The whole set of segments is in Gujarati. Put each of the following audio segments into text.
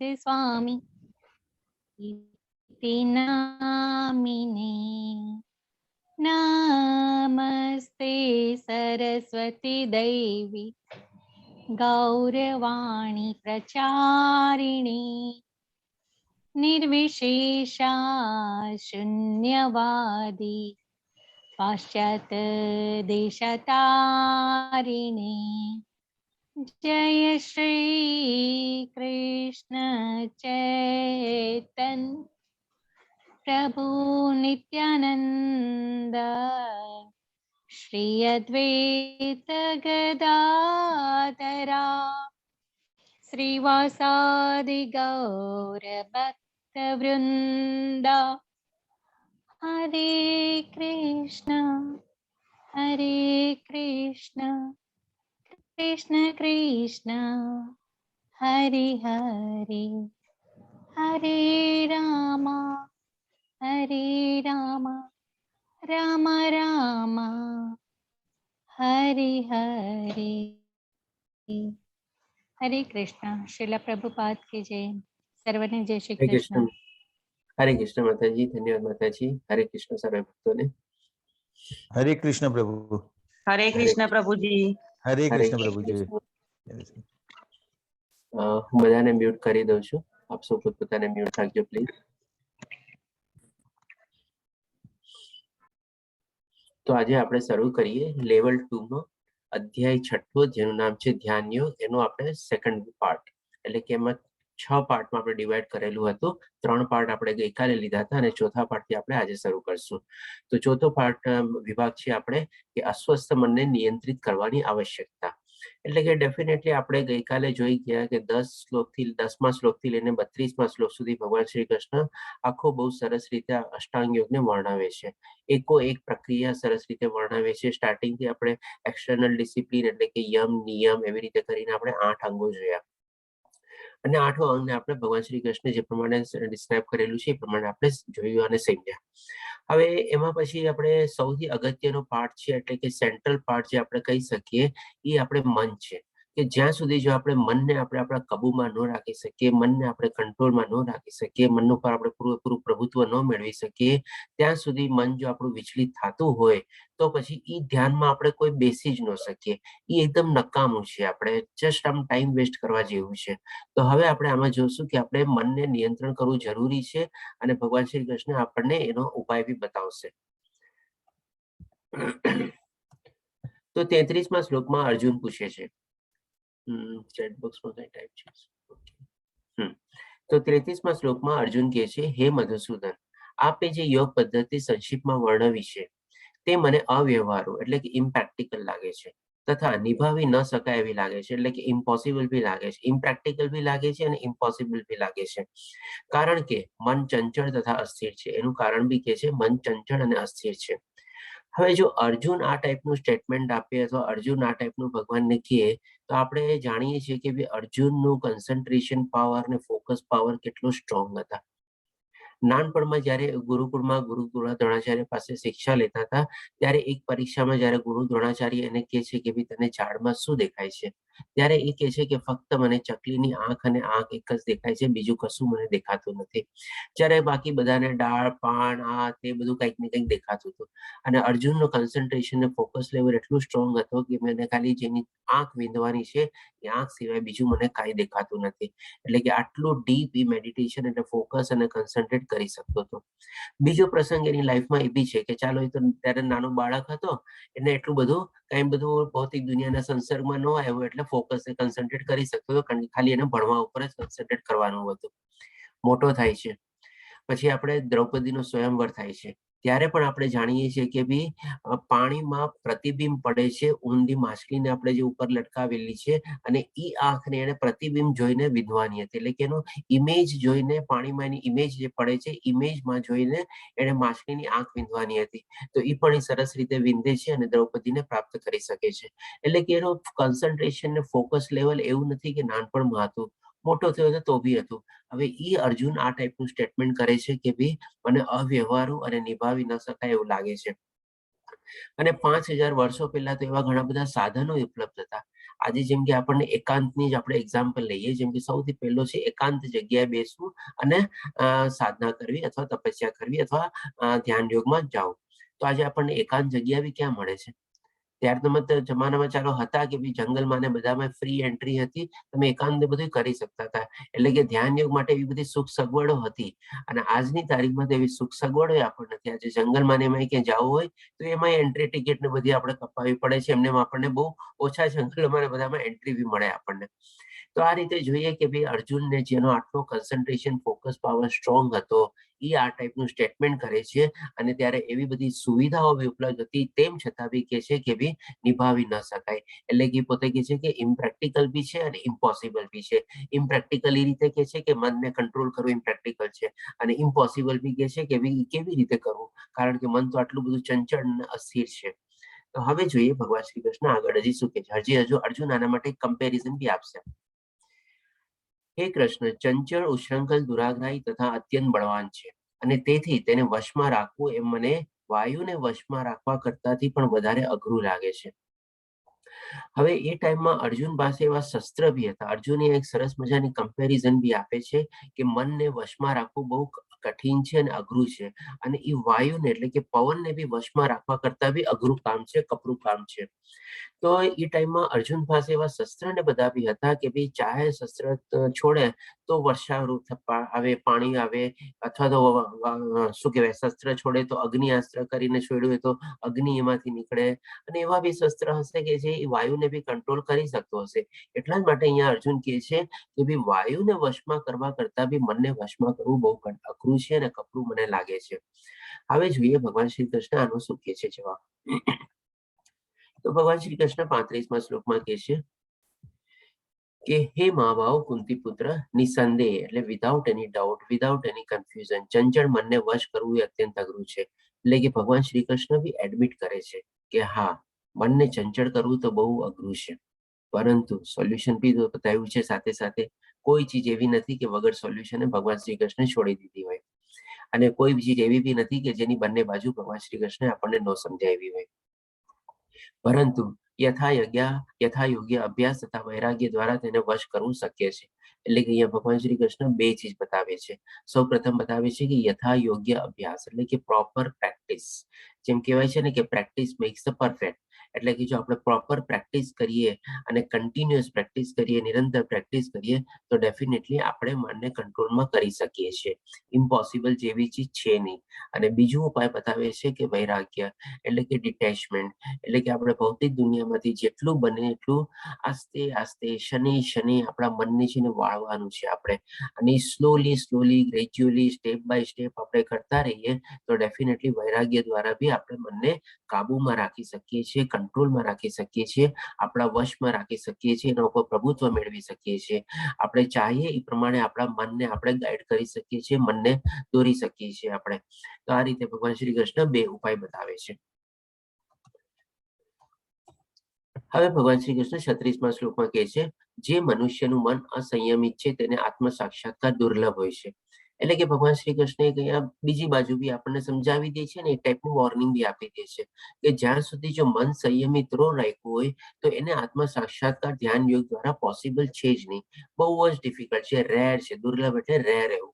नमस्ते स्वामी इति नामिने नमस्ते सरस्वती देवी गौरवाणी प्रचारिणी निर्विशेषा शून्यवादी पाश्चात्य देशतारिणी जय श्री कृष्ण चैतन्य प्रभु नित्यानंद श्री अद्वैत गदाधरा श्रीवासादि गौर भक्त वृंदा हरे कृष्ण कृष्ण कृष्ण हरे हरे हरे राम राम राम हरे हरे हरे कृष्ण। श्रील प्रभुपाद की जय। सर्वने जय श्री हरे कृष्ण। कृष्ण। हरे कृष्ण माताजी, धन्यवाद माताजी। हरे कृष्ण सर्व भक्तों ने। हरे कृष्ण प्रभु। हरे कृष्ण प्रभु जी। हरे हरे कृष्ण प्रभु जी। હું બધાને મ્યુટ કરી દઉં છું. આપ સૌ પોતપોતાને મ્યુટ રાખજો પ્લીઝ. તો આજે આપણે શરૂ કરીએ લેવલ 2 નો અધ્યાય 6, જેનું નામ છે ધ્યાન યોગ. એનો આપણે સેકન્ડ પાર્ટ, એટલે કે એમાં 6 પાર્ટમાં આપણે ડિવાઈડ કરેલું હતું. 3 પાર્ટ આપણે ગઈકાલે લીધા હતા અને ચોથા પાર્ટથી આપણે આજે શરૂ કરશું. તો ચોથો પાર્ટ વિભાગ છે આપણે કે અસ્વસ્થ મનને નિયંત્રિત કરવાની આવશ્યકતા. એટલે કે ડેફિનેટલી આપણે ગઈકાલે જોઈ ગયા કે 10મા શ્લોકથી લઈને 32મા શ્લોક સુધી ભગવાન શ્રી કૃષ્ણ આખો બહુ સરસ રીતે અષ્ટાંગ યોગને વર્ણવે છે. એકો એક પ્રક્રિયા સરસ રીતે વર્ણવે છે. સ્ટાર્ટિંગથી આપણે એક્સટર્નલ ડિસિપ્લિન એટલે કે યમ નિયમ એવી રીતે કરીને આપણે 8 અંગો જોયા અને 8મો અંગને આપણે ભગવાન શ્રી કૃષ્ણ જે પ્રમાણે ડિસ્ક્રાઇબ કરેલું છે એ પ્રમાણે આપણે જોયું અને સમજ્યા. હવે એમાં પછી આપણે સૌથી અગત્યનો પાર્ટ છે, એટલે કે સેન્ટ્રલ પાર્ટ જે આપણે કહી શકીએ એ આપણે મન છે. કે જ્યાં સુધી જો આપણે મનને આપણે આપણા કાબુમાં ન રાખી શકીએ, મનને આપણે કંટ્રોલમાં ન રાખી શકીએ, મન ઉપર આપણે પૂરેપૂરું પ્રભુત્વ ન મેળવી શકીએ, ત્યાં સુધી મન જો આપણું વિચલિત થતું હોય તો પછી એ ધ્યાનમાં આપણે કોઈ બેસી જ ન શકીએ. એ એકદમ નકામું છે. આપણે જસ્ટ આમ ટાઈમ વેસ્ટ કરવા જેવું છે. તો હવે આપણે આમાં જોશું કે આપણે મનને નિયંત્રણ કરવું જરૂરી છે અને ભગવાન શ્રી કૃષ્ણ આપણને એનો ઉપાય બી બતાવશે. તો 33મા શ્લોકમાં અર્જુન પૂછે છે, ચેટ બોક્સમાં કઈ ટાઈપ છે. તો 33મા શ્લોકમાં અર્જુન કહે છે, હે મધુસૂદન, આપે જે યોગ પદ્ધતિ સંક્ષિપ્તમાં વર્ણવી છે તે મને અવ્યવહારુ એટલે કે ઇમ્પ્રેક્ટિકલ લાગે છે તથા નિભાવી ન શકાય એવી લાગે છે. એટલે કે ઇમ્પોસિબલ બી લાગે છે, ઇમ્પ્રેક્ટિકલ બી લાગે છે અને ઇમ્પોસિબલ બી લાગે છે. કારણ કે મન ચંચળ તથા અસ્થિર છે. એનું કારણ બી કે છે મન ચંચળ અને અસ્થિર છે. હવે જો અર્જુન આ ટાઈપનું સ્ટેટમેન્ટ આપે અથવા અર્જુન આ ટાઈપનું ભગવાનને કહે તો આપણે જાણીએ છીએ કે ભાઈ અર્જુનનું કન્સન્ટ્રેશન પાવર અને ફોકસ પાવર કેટલો સ્ટ્રોંગ હતા. નાનપણમાં જ્યારે ગુરુકુળમાં ગુરુ દ્રોણાચાર્ય પાસે શિક્ષા લેતા હતા ત્યારે એક પરીક્ષામાં જ્યારે ગુરુ દ્રોણાચાર્ય એને કહે છે કે ભાઈ તને ઝાડમાં શું દેખાય છે, ત્યારે એ કહે છે કે ફક્ત મને ચકલીની આંખ અને આંખ એક જ દેખાય છે, બીજું કશું મને દેખાતું નથી. જ્યારે બાકી બધાને ડાળ પાન આ તે બધું કંઈક ને કંઈક દેખાતું હતું. અને અર્જુનનો કન્સન્ટ્રેશન ને ફોકસ લેવલ એટલું સ્ટ્રોંગ હતો કે મને ખાલી જેની આંખ વિંધવાની છે એ આંખ સિવાય બીજું મને કાંઈ દેખાતું નથી. એટલે કે આટલું ડીપ એ મેડિટેશન એટલે ફોકસ અને કન્સન્ટ્રેટ કરી શકતો હતો. બીજો પ્રસંગ એની લાઈફમાં એ બી છે કે ચાલો એ તો ત્યારે નાનો બાળક હતો, એને એટલું બધું કઈ બધું ભૌતિક દુનિયાના સંસર્ગમાં ન આવ્યો એટલે ફોકસ કન્સન્ટ્રેટ કરી શકતો હતો. ખાલી એને ભણવા ઉપર જ કન્સન્ટ્રેટ કરવાનું હતું. મોટો થાય છે પછી આપણે દ્રૌપદીનો સ્વયંવર થાય છે ત્યારે પણ આપણે જાણીએ છીએ કે ભી પાણીમાં પ્રતિબિંબ પડે છે ઊંડી માછલીને આપણે જે ઉપર લટકાવેલી છે અને ઈ આંખને એને પ્રતિબિંબ જોઈને વિધવાની હતી. એટલે કે એનો ઇમેજ જોઈને પાણીમાં એની ઇમેજ જે પડે છે ઇમેજમાં જોઈને એને માછલીની આંખ વિંધવાની હતી. તો એ પણ એ સરસ રીતે વિંધે છે અને દ્રૌપદીને પ્રાપ્ત કરી શકે છે. એટલે કે એનો કન્સન્ટ્રેશન ને ફોકસ લેવલ એવું નથી કે નાનપણમાં હતું, મોટો થયો હતો તો બી હતું. હવે ઈ અર્જુન આ ટાઈપનું સ્ટેટમેન્ટ કરે છે કે ભાઈ મને અવ્યવહારુ અને નિભાવી ન શકાય એવું લાગે છે. અને 5000 વર્ષો પહેલા તો એવા ઘણા બધા સાધનો ઉપલબ્ધ હતા. આજે જેમ કે આપણને એકાંતની જ આપણે એક્ઝામ્પલ લઈએ, જેમ કે સૌથી પહેલો છે એકાંત જગ્યાએ બેસવું અને સાધના કરવી અથવા તપસ્યા કરવી અથવા ધ્યાન યોગમાં જાઓ. તો આજે આપણને એકાંત જગ્યા બી ક્યાં મળે છે? ત્યાર જમાનામાં ચાલો હતા કે ભાઈ જંગલમાં ને બધામાં ફ્રી એન્ટ્રી હતી, તમે એકાંત બધું કરી શકતા હતા, એટલે કે ધ્યાન યોગ માટે એવી બધી સુખ સગવડો હતી. અને આજની તારીખમાં તો એવી સુખ સગવડો આપણને નથી. આજે જંગલમાં એમાં ક્યાં જવું હોય તો એમાં એન્ટ્રી ટિકિટ ને બધી આપણે કપાવવી પડે છે. એમને આપણને બહુ ઓછા જંગલોમાં બધામાં એન્ટ્રી બી મળે આપણને. તો આ રીતે જોઈએ કે ભાઈ અર્જુનને જેનો આટલો કન્સન્ટ્રેશન ફોકસ પાવર સ્ટ્રોંગ હતો, એ આ ટાઈપનું સ્ટેટમેન્ટ કરે છે. અને ત્યારે એવી બધી સુવિધાઓ બી ઉપલબ્ધ હતી, તેમ છતાં બી કે છે કે ભાઈ નિભાવી ન શકાય. એટલે કે પોતે કે છે કે ઇમ્પ્રેક્ટિકલ બી છે અને ઇમ્પોસિબલ બી છે. ઇમ્પ્રેક્ટિકલ એ રીતે કે છે કે મનને કંટ્રોલ કરવું ઇમ્પ્રેક્ટિકલ છે, અને ઇમ્પોસિબલ બી કે છે કે ભાઈ કેવી રીતે કરવું, કારણ કે મન તો આટલું બધું ચંચળ અને અસ્થિર છે. તો હવે જોઈએ ભગવાન શ્રી કૃષ્ણ આગળ હજી શું કે છે. હજુ અર્જુન આના માટે કમ્પેરિઝન બી આપશે. હે કૃષ્ણ, ચંચળ, ઉશૃંખલ, દુરાગ્રહી તથા અત્યંત બળવાન છે, અને તેથી તેને વશમાં રાખવું એમ મને વાયુને વશમાં રાખવા કરતાથી પણ વધારે અઘરું લાગે છે. હવે એ ટાઈમમાં અર્જુન પાસે એવા શસ્ત્ર બી હતા. અર્જુન એક સરસ મજાની કમ્પેરિઝન બી આપે છે કે મનને વશમાં રાખવું બહુ કઠિન છે અને અઘરું છે, અને એ વાયુને એટલે કે પવનને બી વશમાં રાખવા કરતા બી અઘરું કામ છે, કપરું કામ છે. તો એ ટાઈમમાં અર્જુન પાસે એવા શસ્ત્ર ને બધા બી હતા કે ભાઈ ચાહે શસ્ત્ર છોડે તો વર્ષાઋતુ આવે, પાણી આવે, અથવા તો શું કહેવાય શસ્ત્ર છોડે તો અગ્નિ અસ્ત્ર કરીને છોડ્યું હોય તો અગ્નિ એમાંથી નીકળે, અને એવા બી શસ્ત્ર હશે કે જે વાયુને બી કંટ્રોલ કરી શકતો હશે. એટલા જ માટે અહીંયા અર્જુન કહે છે કે ભાઈ વાયુને વશમાં કરવા કરતા બી મનને વશમાં કરવું બહુ અઘરું છે અને કપરું મને લાગે છે. હવે જોઈએ ભગવાન શ્રી કૃષ્ણ આનો શું કહે છે જવાબ. તો ભગવાન શ્રી કૃષ્ણ 35મા શ્લોકમાં કહે છે કે હે મહાભાવ કુંતી પુત્ર, નિસંદેહ એટલે without any doubt, without any confusion, ચંચળ મનને વશ કરવું એ અત્યંત અઘરું છે. એટલે કે ભગવાન શ્રી કૃષ્ણ બી એડમિટ કરે છે કે હા, મનને ચંચળ કરવું તો બહુ અઘરું છે, પરંતુ સોલ્યુશન બી બતાવ્યું છે. સાથે સાથે કોઈ ચીજ એવી નથી કે વગર સોલ્યુશને ભગવાન શ્રી કૃષ્ણ છોડી દીધી હોય, અને કોઈ ચીજ એવી બી નથી કે જેની બંને બાજુ ભગવાન શ્રી કૃષ્ણ આપણને ન સમજાવી હોય. પરંતુ યથાયોગ્ય અભ્યાસ તથા વૈરાગ્ય દ્વારા તેને વશ કરવું શક્ય છે. એટલે કે અહીંયા ભગવાન શ્રી કૃષ્ણ બે ચીજ બતાવે છે. સૌ પ્રથમ બતાવે છે કે યથાયોગ્ય અભ્યાસ એટલે કે પ્રોપર પ્રેક્ટિસ. જેમ કહેવાય છે ને કે પ્રેક્ટિસ મેક્સ ધ પરફેક્ટ. એટલે કે જો આપણે પ્રોપર પ્રેક્ટિસ કરીએ અને કન્ટિન્યુઅસ પ્રેક્ટિસ કરીએ, નિરંતર પ્રેક્ટિસ કરીએ, તો ડેફિનેટલી આપણે મનને કંટ્રોલમાં કરી શકીએ છીએ. ઇમ્પોસિબલ જેવી ચીજ છે નહીં. અને બીજું ઉપાય બતાવે છે કે વૈરાગ્ય એટલે કે ડિટેચમેન્ટ, એટલે કે આપણે ભૌતિક દુનિયામાંથી જેટલું બને એટલું આસ્તે આસ્તે શનિ આપણા મનને છે ને વાળવાનું છે આપણે, અને slowly gradually step by step આપણે કરતા રહીએ તો ડેફિનેટલી વૈરાગ્ય દ્વારા બી આપણે મનને કાબુમાં રાખી શકીએ છીએ, કંટ્રોલમાં રાખી શકીએ છીએ, આપણા વશમાં રાખી શકીએ છીએ, એના ઉપર પ્રભુત્વ મેળવી શકીએ છીએ. આપણે ચાહીએ એ પ્રમાણે આપણા મનને આપણે ગાઈડ કરી શકીએ છીએ, મનને દોરી શકીએ છીએ આપણે. તો આ રીતે ભગવાન શ્રી કૃષ્ણ બે ઉપાય બતાવે છે. હવે ભગવાન શ્રી કૃષ્ણ 36મા શ્લોકમાં કહે છે, જે મનુષ્યનું મન અસંયમિત છે તેને આત્મ સાક્ષાત્કાર દુર્લભ હોય છે. એટલે કે ભગવાન શ્રી કૃષ્ણ અહીંયા બીજી બાજુ બી આપણને સમજાવી દે છે ને, એ ટાઈપનું વોર્નિંગ બી આપી દે છે કે જ્યાં સુધી જો મન સંયમિત રાખ્યું હોય તો એને આત્મ સાક્ષાત્કાર ધ્યાન યોગ દ્વારા પોસિબલ છે જ નહીં. બહુ જ ડિફિકલ્ટ છે, રેર છે. દુર્લભ એટલે રેર એવું.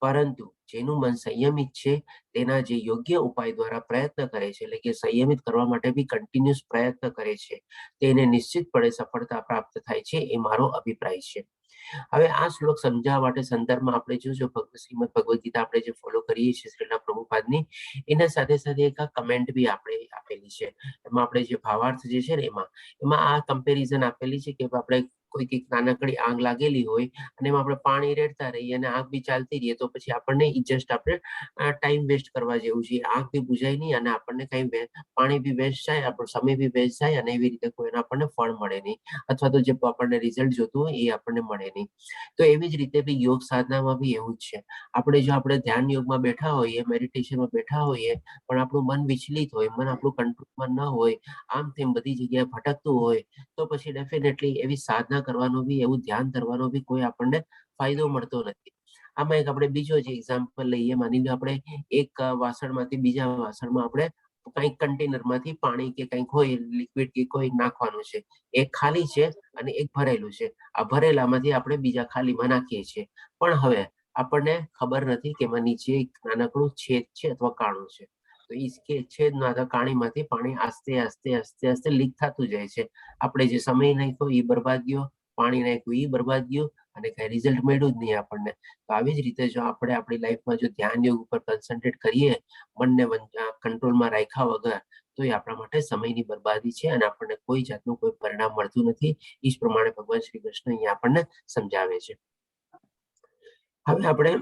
પરંતુ જેનું મન સંયમિત છે તેના જે યોગ્ય ઉપાય દ્વારા પ્રયત્ન કરે છે, એટલે કે સંયમિત કરવા માટે બી કન્ટિન્યુઅસ પ્રયત્ન કરે છે, તેને નિશ્ચિતપણે સફળતા પ્રાપ્ત થાય છે, એ મારો અભિપ્રાય છે. હવે આ શ્લોક સમજાવવા માટે સંદર્ભમાં આપણે જોજો શ્રીમદ ભગવદ ગીતા આપણે જે ફોલો કરીએ છીએ શ્રીલા પ્રભુપાદની, એના સાથે સાથે એક આ કમેન્ટ બી આપણે આપેલી છે. એમાં આપણે જે ભાવાર્થ જે છે ને એમાં આ કમ્પેરિઝન આપેલી છે કે આપણે કોઈક એક નાનકડી આગ લાગેલી હોય અને એમાં આપણે પાણી રેડતા રહીએ અને આગ બી ચાલતી રહીએ તો પછી આપણને જસ્ટ આપણે ટાઈમ વેસ્ટ કરવા જેવું છે. આગ બી બુજાય નહીં અને આપણને કઈ પાણી બી વેસ્ટ થાય, આપણો સમય બી વેસ્ટ થાય, અને એવી રીતે કોઈને આપણને ફળ મળે નહીં, અથવા તો જે આપણને રિઝલ્ટ જોતું હોય એ આપણને મળે નહીં. તો એવી જ રીતે બી યોગ સાધનામાં બી એવું જ છે. આપણે ધ્યાન યોગમાં બેઠા હોઈએ, મેડિટેશનમાં બેઠા હોઈએ, પણ આપણું મન વિચલિત હોય, મન આપણું કંટ્રોલમાં ન હોય, આમ તેમ બધી જગ્યાએ ભટકતું હોય, તો પછી ડેફિનેટલી એવી સાધના કરવાનો બી, એવું ધ્યાન કરવાનો બી કોઈ આપણને ફાયદો મળતો નથી. આમાં એક આપણે બીજો જે એક્ઝામ્પલ લઈએ, માની લો આપણે એક વાસણમાંથી બીજા વાસણમાં આપણે કંઈક કન્ટેનરમાંથી પાણી કે કંઈક હોય લિક્વિડ કે કોઈ નાખવાનું છે, એક ખાલી છે અને એક ભરેલું છે. આ ભરેલામાંથી આપણે બીજા ખાલીમાં નાખીએ છીએ, પણ હવે આપણને ખબર નથી કે એમાં નીચે એક નાનકડું છેદ છે અથવા કાણું છે. તો એ છેદમાં અથવા કાણીમાંથી પાણી આસ્તે આસ્તે આસ્તે આસ્તે લીક થતું જાય છે. આપણે જે સમય નાખ્યો એ બરબાદ ગયો, પાણી નાખ્યું એ બરબાદ ગયું અને કઈ રિઝલ્ટ મળ્યું જ નહીં આપણને. તો આવી જ રીતે જો આપણે આપણી લાઈફમાં જો ધ્યાન યોગ ઉપર કોન્સન્ટ્રેટ કરીએ, મનને કંટ્રોલમાં રાખ્યા વગર, તો એ આપણા માટે સમયની બરબાદી છે અને આપણને કોઈ જાતનું કોઈ પરિણામ મળતું નથી. એ જ પ્રમાણે ભગવાન શ્રી કૃષ્ણ અહીંયા આપણને સમજાવે છે. હવે આપણે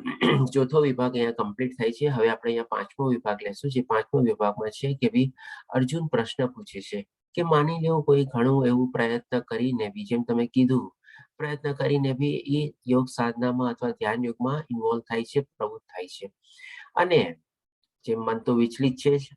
ચોથો વિભાગ અહીંયા કમ્પ્લીટ થાય છે. હવે આપણે અહીંયા પાંચમો વિભાગ લેશું. જે પાંચમો વિભાગમાં છે કે ભાઈ અર્જુન પ્રશ્ન પૂછે છે કે માની લો કોઈ ઘણું એવું પ્રયત્ન કરીને બી, જેમ તમે કીધું, પ્રયત્ન કરીને બી એ યોગ સાધનામાં અથવા ધ્યાન યોગમાં ઇન્વોલ્વ થાય છે, પ્રવૃત્ત થાય છે, અને જે મન તો વિચલિત છે જ,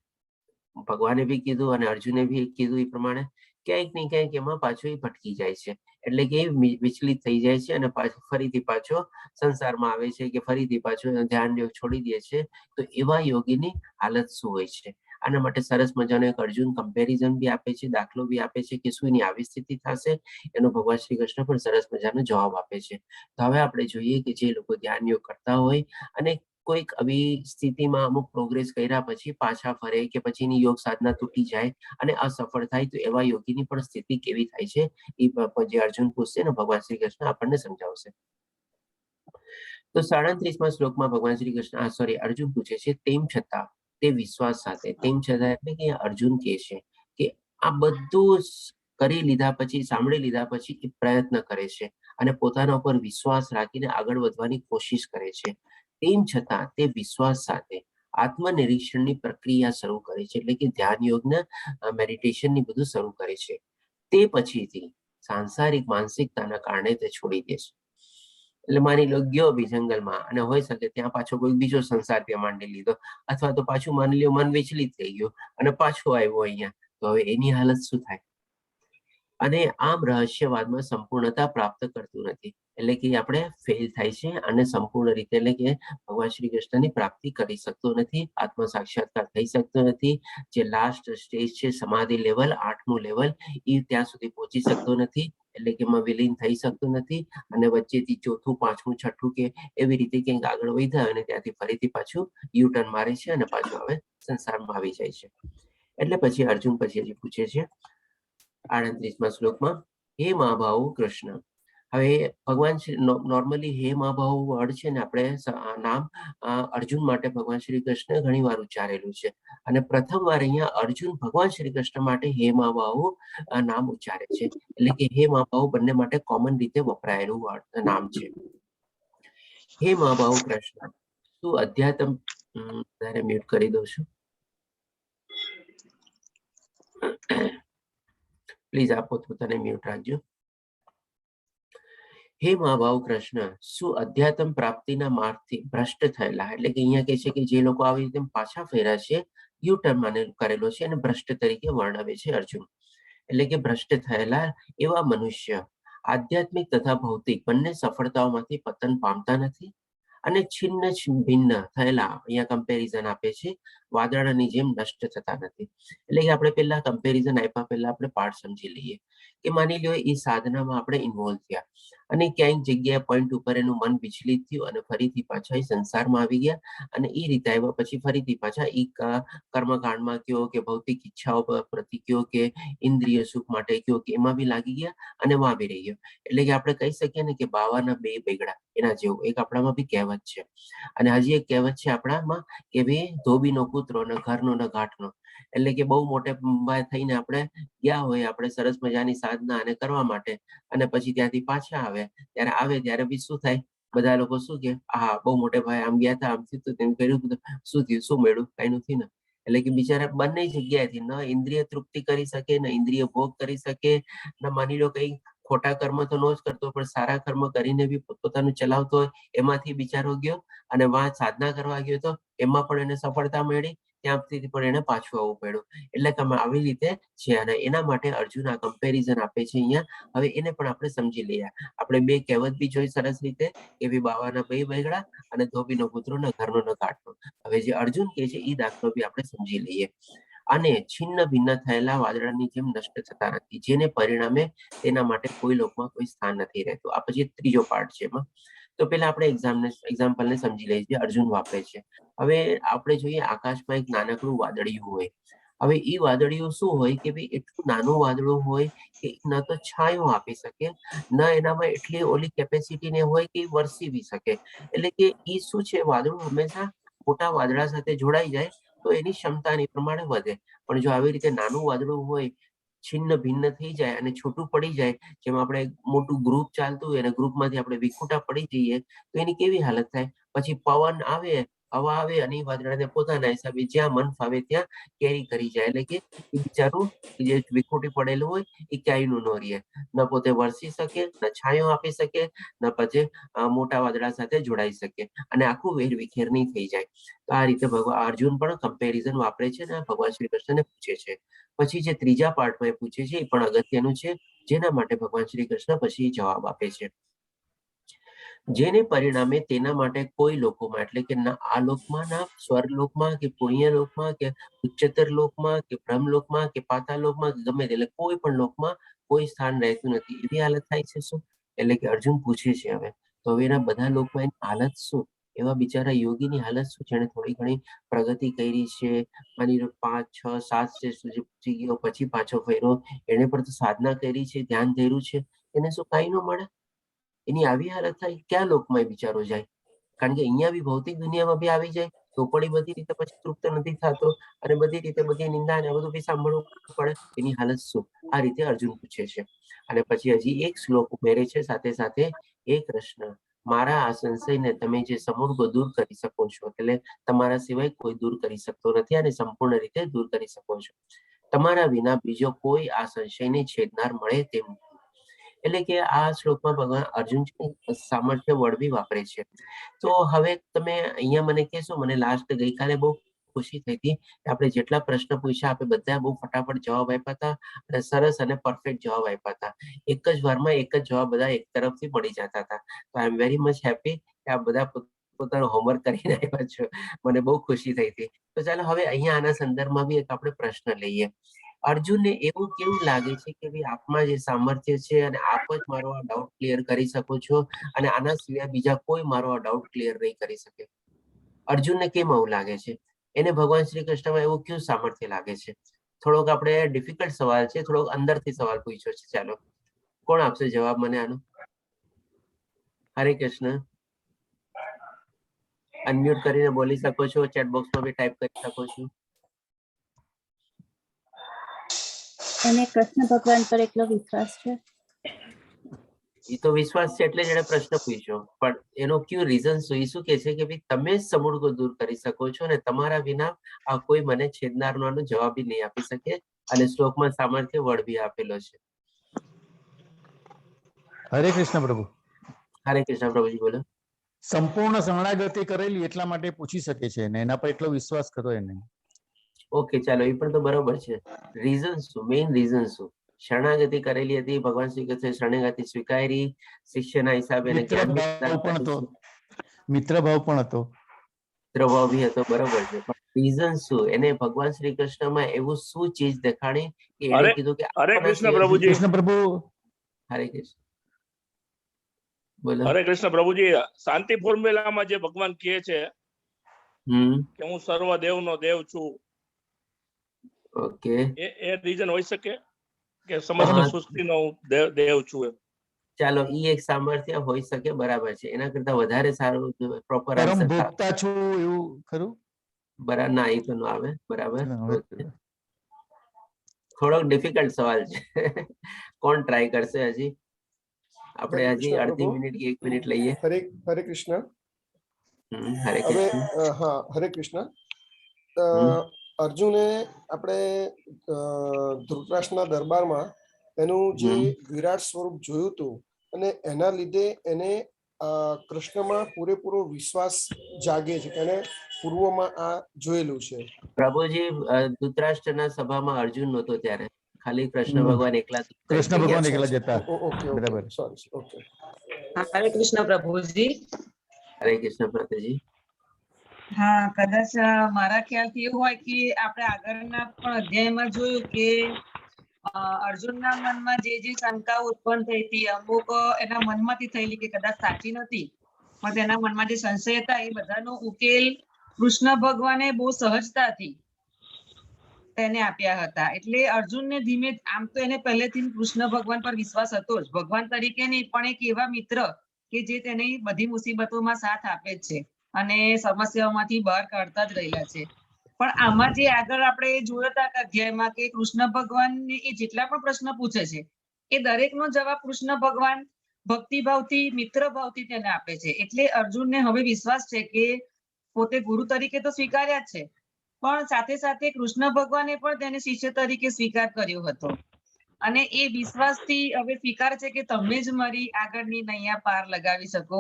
ભગવાને બી કીધું અને અર્જુને બી કીધું એ પ્રમાણે ક્યાંક ને ક્યાંક એમાં પાછો એ ભટકી જાય છે. એટલે કે વિચલિત થઈ જાય છે અને ફરીથી પાછો સંસારમાં આવે છે કે ફરીથી પાછો ધ્યાન યોગ છોડી દે છે. તો એવા યોગીની હાલત શું હોય છે? આના માટે સરસ મજાનો એક અર્જુન કમ્પેરિઝન બી આપે છે, દાખલો બી આપે છે કે શું એની આવી સ્થિતિ થશે. એનો ભગવાન શ્રી કૃષ્ણ પણ સરસ મજાનો જવાબ આપે છે. તો હવે આપણે જોઈએ કે જે લોકો ધ્યાન યોગ કરતા હોય અને કોઈક આવી સ્થિતિમાં અમુક પ્રોગ્રેસ કર્યા પછી પાછા ફરે કે પછીની યોગ સાધના તૂટી જાય અને અસફળ થાય, તો એવા યોગીની પણ સ્થિતિ કેવી થાય છે એ જે અર્જુન પૂછશે ને ભગવાન શ્રી કૃષ્ણ આપણને સમજાવશે. તો 37માં શ્લોકમાં ભગવાન શ્રી કૃષ્ણ અર્જુન પૂછે છે, તેમ છતાં તે વિશ્વાસ સાથે, તેમ છતાં એટલે કે અર્જુન કહે છે કે આ બધું કરી લીધા પછી, સાંભળી લીધા પછી એ પ્રયત્ન કરે છે અને પોતાના ઉપર વિશ્વાસ રાખીને આગળ વધવાની કોશિશ કરે છે. તેમ છતાં તે વિશ્વાસ સાથે આત્મનિરીક્ષણની પ્રક્રિયા શરૂ કરે છે, એટલે કે ધ્યાન યોગના મેડિટેશનની બધું શરૂ કરે છે. તે પછીથી સાંસારિક માનસિકતાના કારણે તે છોડી દે છે. એટલે માની લો ગયો બી જંગલમાં અને હોઈ શકે ત્યાં પાછો કોઈ બીજો સંસાર ત્યાં માંડી લીધો, અથવા તો પાછું માની લો મન વિચલિત થઈ ગયું અને પાછો આવ્યો અહીંયા, તો હવે એની હાલત શું થાય? અને આમ રહસ્યવાદમાં સંપૂર્ણતા પ્રાપ્ત કરતું નથી, એટલે કે આપણે ફેલ થાય છે અને સંપૂર્ણ રીતે એટલે કે ભગવાન શ્રી કૃષ્ણની પ્રાપ્તિ કરી શકતો નથી, આત્મ સાક્ષાત્કાર થઈ શકતો નથી. જે લાસ્ટ સ્ટેજ છે સમાધિ લેવલ, 8મું લેવલ, એ ત્યાં સુધી પહોંચી શકતો નથી, એટલે કે એમાં વિલીન થઈ શકતું નથી. અને વચ્ચેથી 4થું, 5મું, 6ઠું કે એવી રીતે કંઈક આગળ વધ્યા અને ત્યાંથી ફરીથી પાછું યુટર્ન મારે છે અને પાછું હવે સંસારમાં આવી જાય છે. એટલે પછી અર્જુન પછી હજી પૂછે છે 38માં શ્લોકમાં, હે મહાભાવ કૃષ્ણ. હવે ભગવાન નોર્મલી હે મહાભાવ વર્ડ છે ને, આપણે નામ અર્જુન માટે ભગવાન શ્રી કૃષ્ણ ઘણી વાર ઉચ્ચારેલું છે અને પ્રથમ વાર અહીંયા અર્જુન ભગવાન શ્રી કૃષ્ણ માટે હે મહાભાવ નામ ઉચ્ચારે છે. એટલે કે હે મહાભાવ બંને માટે કોમન રીતે વપરાયેલું નામ છે. હે મહાભાવ કૃષ્ણ, શું અધ્યાત્મ મ્યુટ કરી દઉં છું, પ્લીઝ આપો પોતાને મ્યુટ રાખજો. હે મહાભાવ કૃષ્ણ, શું અધ્યાત્મ પ્રાપ્તિના માર્ગથી ભ્રષ્ટ થયેલા, એટલે કે અહીંયા કહે છે કે જે લોકો આવી રીતે પાછા ફેર્યા છે, યુ ટર્ન કરેલો છે અને ભ્રષ્ટ તરીકે વર્ણવે છે અર્જુન. એટલે કે ભ્રષ્ટ થયેલા એવા મનુષ્ય આધ્યાત્મિક તથા ભૌતિક બંને સફળતાઓમાંથી પતન પામતા નથી અને છિન્ન ભિન્ન થયેલા, અહીંયા કમ્પેરિઝન આપે છે, વાદળની જેમ નષ્ટ થતા નથી. એટલે કે આપણે પહેલા કમ્પેરિઝન આપ્યા પહેલા આપણે પાર્ટ સમજી લઈએ કે માની લો એ સાધનામાં આપણે ઇન્વોલ્વ થયા અને ક્યાંક જગ્યાએ પોઈન્ટ ઉપર એનું મન વિચલિત થયું અને ફરીથી પાછા એ સંસારમાં આવી ગયા અને એ રીતે આવ્યા પછી ફરીથી પાછા એ કર્મકાંડમાં કયો કે ભૌતિક ઈચ્છાઓ પ્રતિ કયો કે ઇન્દ્રિય સુખ માટે કયો કે એમાં બી લાગી ગયા અને વાં બી રહી ગયો. એટલે કે આપણે કહી શકીએ ને કે બાવાના બે બેગડા એના જેવું એક આપણામાં બી કહેવત છે. અને હજી એક કહેવત છે આપણામાં કે ભાઈ ધોબીનો કૂતરો ને ઘરનો ને ઘાટનો. એટલે કે બહુ મોટે થઈને આપણે ગયા હોય આપણે સરસ મજાની સાધના અને કરવા માટે અને પછી ત્યાંથી પાછા આવે ત્યારે બી શું થાય, બધા લોકો શું કે હા બહુ મોટે ભાઈ આમ ગયા હતા, આમ થયું તેમ કર્યું, શું થયું, શું મળ્યું, કઈ નથી ને. એટલે કે બિચારા બંને જગ્યાએથી ન ઇન્દ્રિય તૃપ્તિ કરી શકે, ન ઇન્દ્રિય ભોગ કરી શકે, ન માની લો કઈ ખોટા કર્મ તો ન જ કરતો પણ સારા કર્મ કરીને બી પોતાનું ચલાવતો હોય, એમાંથી બિચારો ગયો અને વાં સાધના કરવા ગયો તો એમાં પણ એને સફળતા મળી, ત્યાંથી પણ એને પાછું આવવું પડ્યું. એટલે કે આવી રીતે છે અને એના માટે અર્જુન આ કમ્પેરિઝન આપે છે અહીંયા. હવે એને પણ આપણે સમજી લઈએ. આપણે બે કહેવત બી જોઈ સરસ રીતે કે ભાઈ બાવાના બે બેગડા અને ધોબીનો કૂતરો ને ઘરનો ન કાઢનો. હવે જે અર્જુન કહે છે એ દાખલો બી આપણે સમજી લઈએ. અને છિન્ન ભિન્ન થયેલા વાદળાની જેમ નષ્ટ થતા નથી, જેને પરિણામે તેના માટે કોઈ લોકમાં કોઈ સ્થાન નથી રહેતું. આ પછી ત્રીજો પાર્ટ છે એમાં. તો પેલા આપણે એક્ઝામ્પલને સમજી લઈએ છીએ. અર્જુન વાપરે છે. હવે આપણે જોઈએ આકાશમાં એક નાનકડું વાદળિયું હોય. હવે એ વાદળિયું શું હોય કે ભાઈ એટલું નાનું વાદળું હોય કે ન તો છાંયો આપી શકે, ન એનામાં એટલી ઓલી કેપેસિટી ને હોય કે વરસી બી શકે. એટલે કે એ શું છે, વાદળું હંમેશા મોટા વાદળા સાથે જોડાઈ જાય તો એની ક્ષમતા એ પ્રમાણે વધે. પણ જો આવી રીતે નાનું વાદળું હોય, છિન્ન ભિન્ન થઈ જાય અને છોટું પડી જાય, જેમાં આપણે મોટું ગ્રુપ ચાલતું હોય અને ગ્રુપમાંથી આપણે વિખૂટા પડી જઈએ તો એની કેવી હાલત થાય? પછી પવન આવે, હવા આવે અને એ વાદળાને પોતાના હિસાબે જ્યાં મન ફાવે ત્યાં કેરી કરી જાય. એટલે કે એ બિચારું જે વિખૂટી પડેલું હોય એ ક્યાંયનું ન રહે, ન પોતે વરસી શકે, ન છાંયો આપી શકે, ન પછી મોટા વાદળા સાથે જોડાઈ શકે અને આખું વેરવિખેર નહીં થઈ જાય. તો આ રીતે ભગવાન અર્જુન પણ કમ્પેરિઝન વાપરે છે અને ભગવાન શ્રી કૃષ્ણને પૂછે છે. પછી જે ત્રીજા પાર્ટમાં એ પૂછે છે એ પણ અગત્યનું છે, જેના માટે ભગવાન શ્રી કૃષ્ણ પછી જવાબ આપે છે. જેને પરિણામે તેના માટે કોઈ લોકોમાં, એટલે કે ના આ લોકમાં, ના સ્વર્ગલોકમાં કે પુણ્ય લોકમાં કે ઉચ્ચતર લોકમાં કે બ્રહ્મલોકમાં કે પાતાળ લોકમાં ગમે તે, એટલે કોઈ પણ લોકમાં કોઈ સ્થાન રહેતું નથી. એવી હાલત થાય છે શું? એટલે કે અર્જુન પૂછે છે હવે તો હવે એના બધા લોકમાં એની હાલત શું? એવા બિચારા યોગીની હાલત શું? જેને થોડી ઘણી પ્રગતિ કરી છે, માની લો 5, 6, 7 સ્ટેજ સુધી પહોંચી ગયો, પછી પાછો ફર્યો, એને પણ તો સાધના કરી છે, ધ્યાન ધર્યું છે, એને શું કાંઈ ન મળે? એની આવી હાલત થાય, ક્યાં લોકમાં એ બિચારો જાય? કારણ કે અહીંયા બી ભૌતિક દુનિયામાં બી આવી જાય તો પણ એ બધી રીતે પછી તૃપ્ત નથી થતો અને બધી રીતે બધી નિંદા ને બધું બી સાંભળવું પડે. એની હાલત શું? આ રીતે અર્જુન પૂછે છે. અને પછી હજી એક શ્લોક ઉમેરે છે સાથે સાથે, હે કૃષ્ણ, મારા આ સંશયને તમે જે સમૂળ દૂર કરી શકો છો, એટલે તમારા સિવાય કોઈ દૂર કરી શકતો નથી અને સંપૂર્ણ રીતે દૂર કરી શકો છો. તમારા વિના બીજો કોઈ આ સંશયને છેદનાર મળે તેમ નથી. એટલે કે આ શ્લોકમાં ભગવાન અર્જુન સામર્થ્ય વડ બી વાપરે છે. તો હવે તમે અહીંયા મને કહેશો, મને લાસ્ટ ગઈકાલે બહુ ખુશી થઈ હતી કે આપણે જેટલા પ્રશ્ન પૂછ્યા આપણે બધા બહુ ફટાફટ જવાબ આપ્યા હતા અને સરસ અને પરફેક્ટ જવાબ આપ્યા હતા. એક જ વારમાં એક જ જવાબ બધા એક તરફથી મળી જતા હતા. તો આઈ એમ વેરી મચ હેપી કે આ બધા પોતાનું હોમવર્ક કરીને આવ્યા છો. મને બહુ ખુશી થઈ હતી. તો ચાલો હવે અહીંયા આના સંદર્ભમાં બી એક આપણે પ્રશ્ન લઈએ. અર્જુનને એવું કેવું લાગે છે કે ભાઈ આપમાં જે સામર્થ્ય છે અને આપ જ મારો આ ડાઉટ ક્લિયર કરી શકો છો અને આના સિવાય બીજા કોઈ મારો આ ડાઉટ ક્લિયર નહીં કરી શકે? અર્જુનને કેમ આવું લાગે છે? એને ભગવાન શ્રી કૃષ્ણમાં એવું ક્યું સામર્થ્ય લાગે છે? થોડોક આપણે ડિફિકલ્ટ સવાલ છે, થોડોક અંદરથી સવાલ પૂછ્યો છે. ચાલો કોણ આપશે જવાબ મને આનો? હરે કૃષ્ણ. અનમ્યુટ કરીને બોલી શકો છો, ચેટ બોક્સમાં બી ટાઈપ કરી શકો છો. એને કૃષ્ણ ભગવાન પર એટલો વિશ્વાસ છે. એ તો વિશ્વાસ છે એટલે જ એને પ્રશ્ન પૂછ્યો, પણ એનો ક્યું રીઝન શું? એ શું કે છે કે ભાઈ તમે જ સમૂળ દૂર કરી શકો છો અને તમારા વિના આ કોઈ મને છેદનારનો જવાબ બી નહીં આપી શકે. અને શ્લોકમાં સામર્થ્ય વડ બી આપેલો છે. હરે કૃષ્ણ પ્રભુ. હરે કૃષ્ણ પ્રભુજી બોલો. સંપૂર્ણ શરણાગતિ કરેલી એટલા માટે પૂછી શકે છે ને એના પર એટલો વિશ્વાસ કરો એને. ઓકે ચાલો, એ પણ તો બરોબર છે. રીઝન શું? મેઇન રીઝન શું? શરણાગતિ કરેલી હતી, ભગવાન શ્રી કૃષ્ણ શરણાગતિ સ્વીકારી, શિષ્યના હિસાબે એને મિત્ર જ્ઞાન ભાવ પણ હતો. પ્રભાવ મિત્ર ભાવ પણ હતો. બી હતો, બરોબર છે. પણ રીઝન શું? એને ભગવાન શ્રી કૃષ્ણમાં એવું શું ચીજ દેખાણી કે એને હરે કીધું કે હરે આપણા કૃષ્ણ સિવાય પ્રભુજી. કૃષ્ણ પ્રભુ. હરે કૃષ્ણ બોલો. હરે કૃષ્ણ પ્રભુજી, શાંતિ ફોર્મ્યુલામાં જે ભગવાન કહે છે કે હું સર્વ દેવનો દેવ છું, ઓકે. એ રીઝન હોઈ શકે કે સમસ્ત સૃષ્ટિનો હું દેવ છું એમ? ચાલો, ઈ એક સામર્થ્ય હોઈ શકે, બરાબર છે. એના કરતા વધારે સારું પ્રોપર પરમ આન્સર ભોગતા છું એવું ખરું? બરાબર ના, એ તો ન આવે. બરાબર. થોડોક ડિફિકલ્ટ સવાલ છે. કોણ ટ્રાય કરશે હજી? આપણે હજી અડધી મિનિટ કે 1 મિનિટ લઈએ. હરે કૃષ્ણ. હરે હવે કૃષ્ણ. હા, હરે કૃષ્ણ. અર્જુને આપણે ધૃતરાષ્ટ્રના દરબારમાં એનું જે વિરાટ સ્વરૂપ જોયું હતું અને એના લીધે એને કૃષ્ણમાં પૂરેપૂરો વિશ્વાસ જાગે છે. એને પૂર્વમાં આ જોયેલું છે. પ્રભુજી, ધૃતરાષ્ટ્રના સભામાં અર્જુન નહોતો ત્યારે, ખાલી કૃષ્ણ ભગવાન એકલા કૃષ્ણ ભગવાન એકલા જતા. ઓકે, બરાબર. Sorry, okay. હરે કૃષ્ણ પ્રભુજી. હરે કૃષ્ણ માતાજી. હા કદાચ મારા ખ્યાલથી એવું હોય કે આપણે આગળના પણ અધ્યાયમાં જોયું કે અર્જુનના મનમાં જે શંકાઓ ઉત્પન્ન થઈ હતી અમુક એના મનમાંથી થયેલી કે કદાચ સાચી નથી પણ તેના મનમાં જે સંશય હતા એ બધાનો ઉકેલ કૃષ્ણ ભગવાને બહુ સહજતાથી તેને આપ્યા હતા. એટલે અર્જુનને ધીમે આમ તો એને પહેલેથી કૃષ્ણ ભગવાન પર વિશ્વાસ હતો જ, ભગવાન તરીકે નહીં પણ એક એવા મિત્ર કે જે તેને બધી મુસીબતોમાં સાથ આપે છે અને સમસ્યાઓમાંથી બહાર કાઢતા જ રહેલા છે. પણ આમાં જે આગળ આપણે જોયા હતા અધ્યાયમાં કે કૃષ્ણ ભગવાન એ જેટલા પણ પ્રશ્ન પૂછે છે એ દરેકનો જવાબ કૃષ્ણ ભગવાન ભક્તિભાવથી મિત્ર ભાવથી તેને આપે છે. એટલે અર્જુનને હવે વિશ્વાસ છે કે પોતે ગુરુ તરીકે તો સ્વીકાર્યા જ છે પણ સાથે સાથે કૃષ્ણ ભગવાને પણ તેને શિષ્ય તરીકે સ્વીકાર કર્યો હતો અને એ વિશ્વાસથી હવે સ્વીકાર છે કે તમે જ મારી આગળની નૈયા પાર લગાવી શકો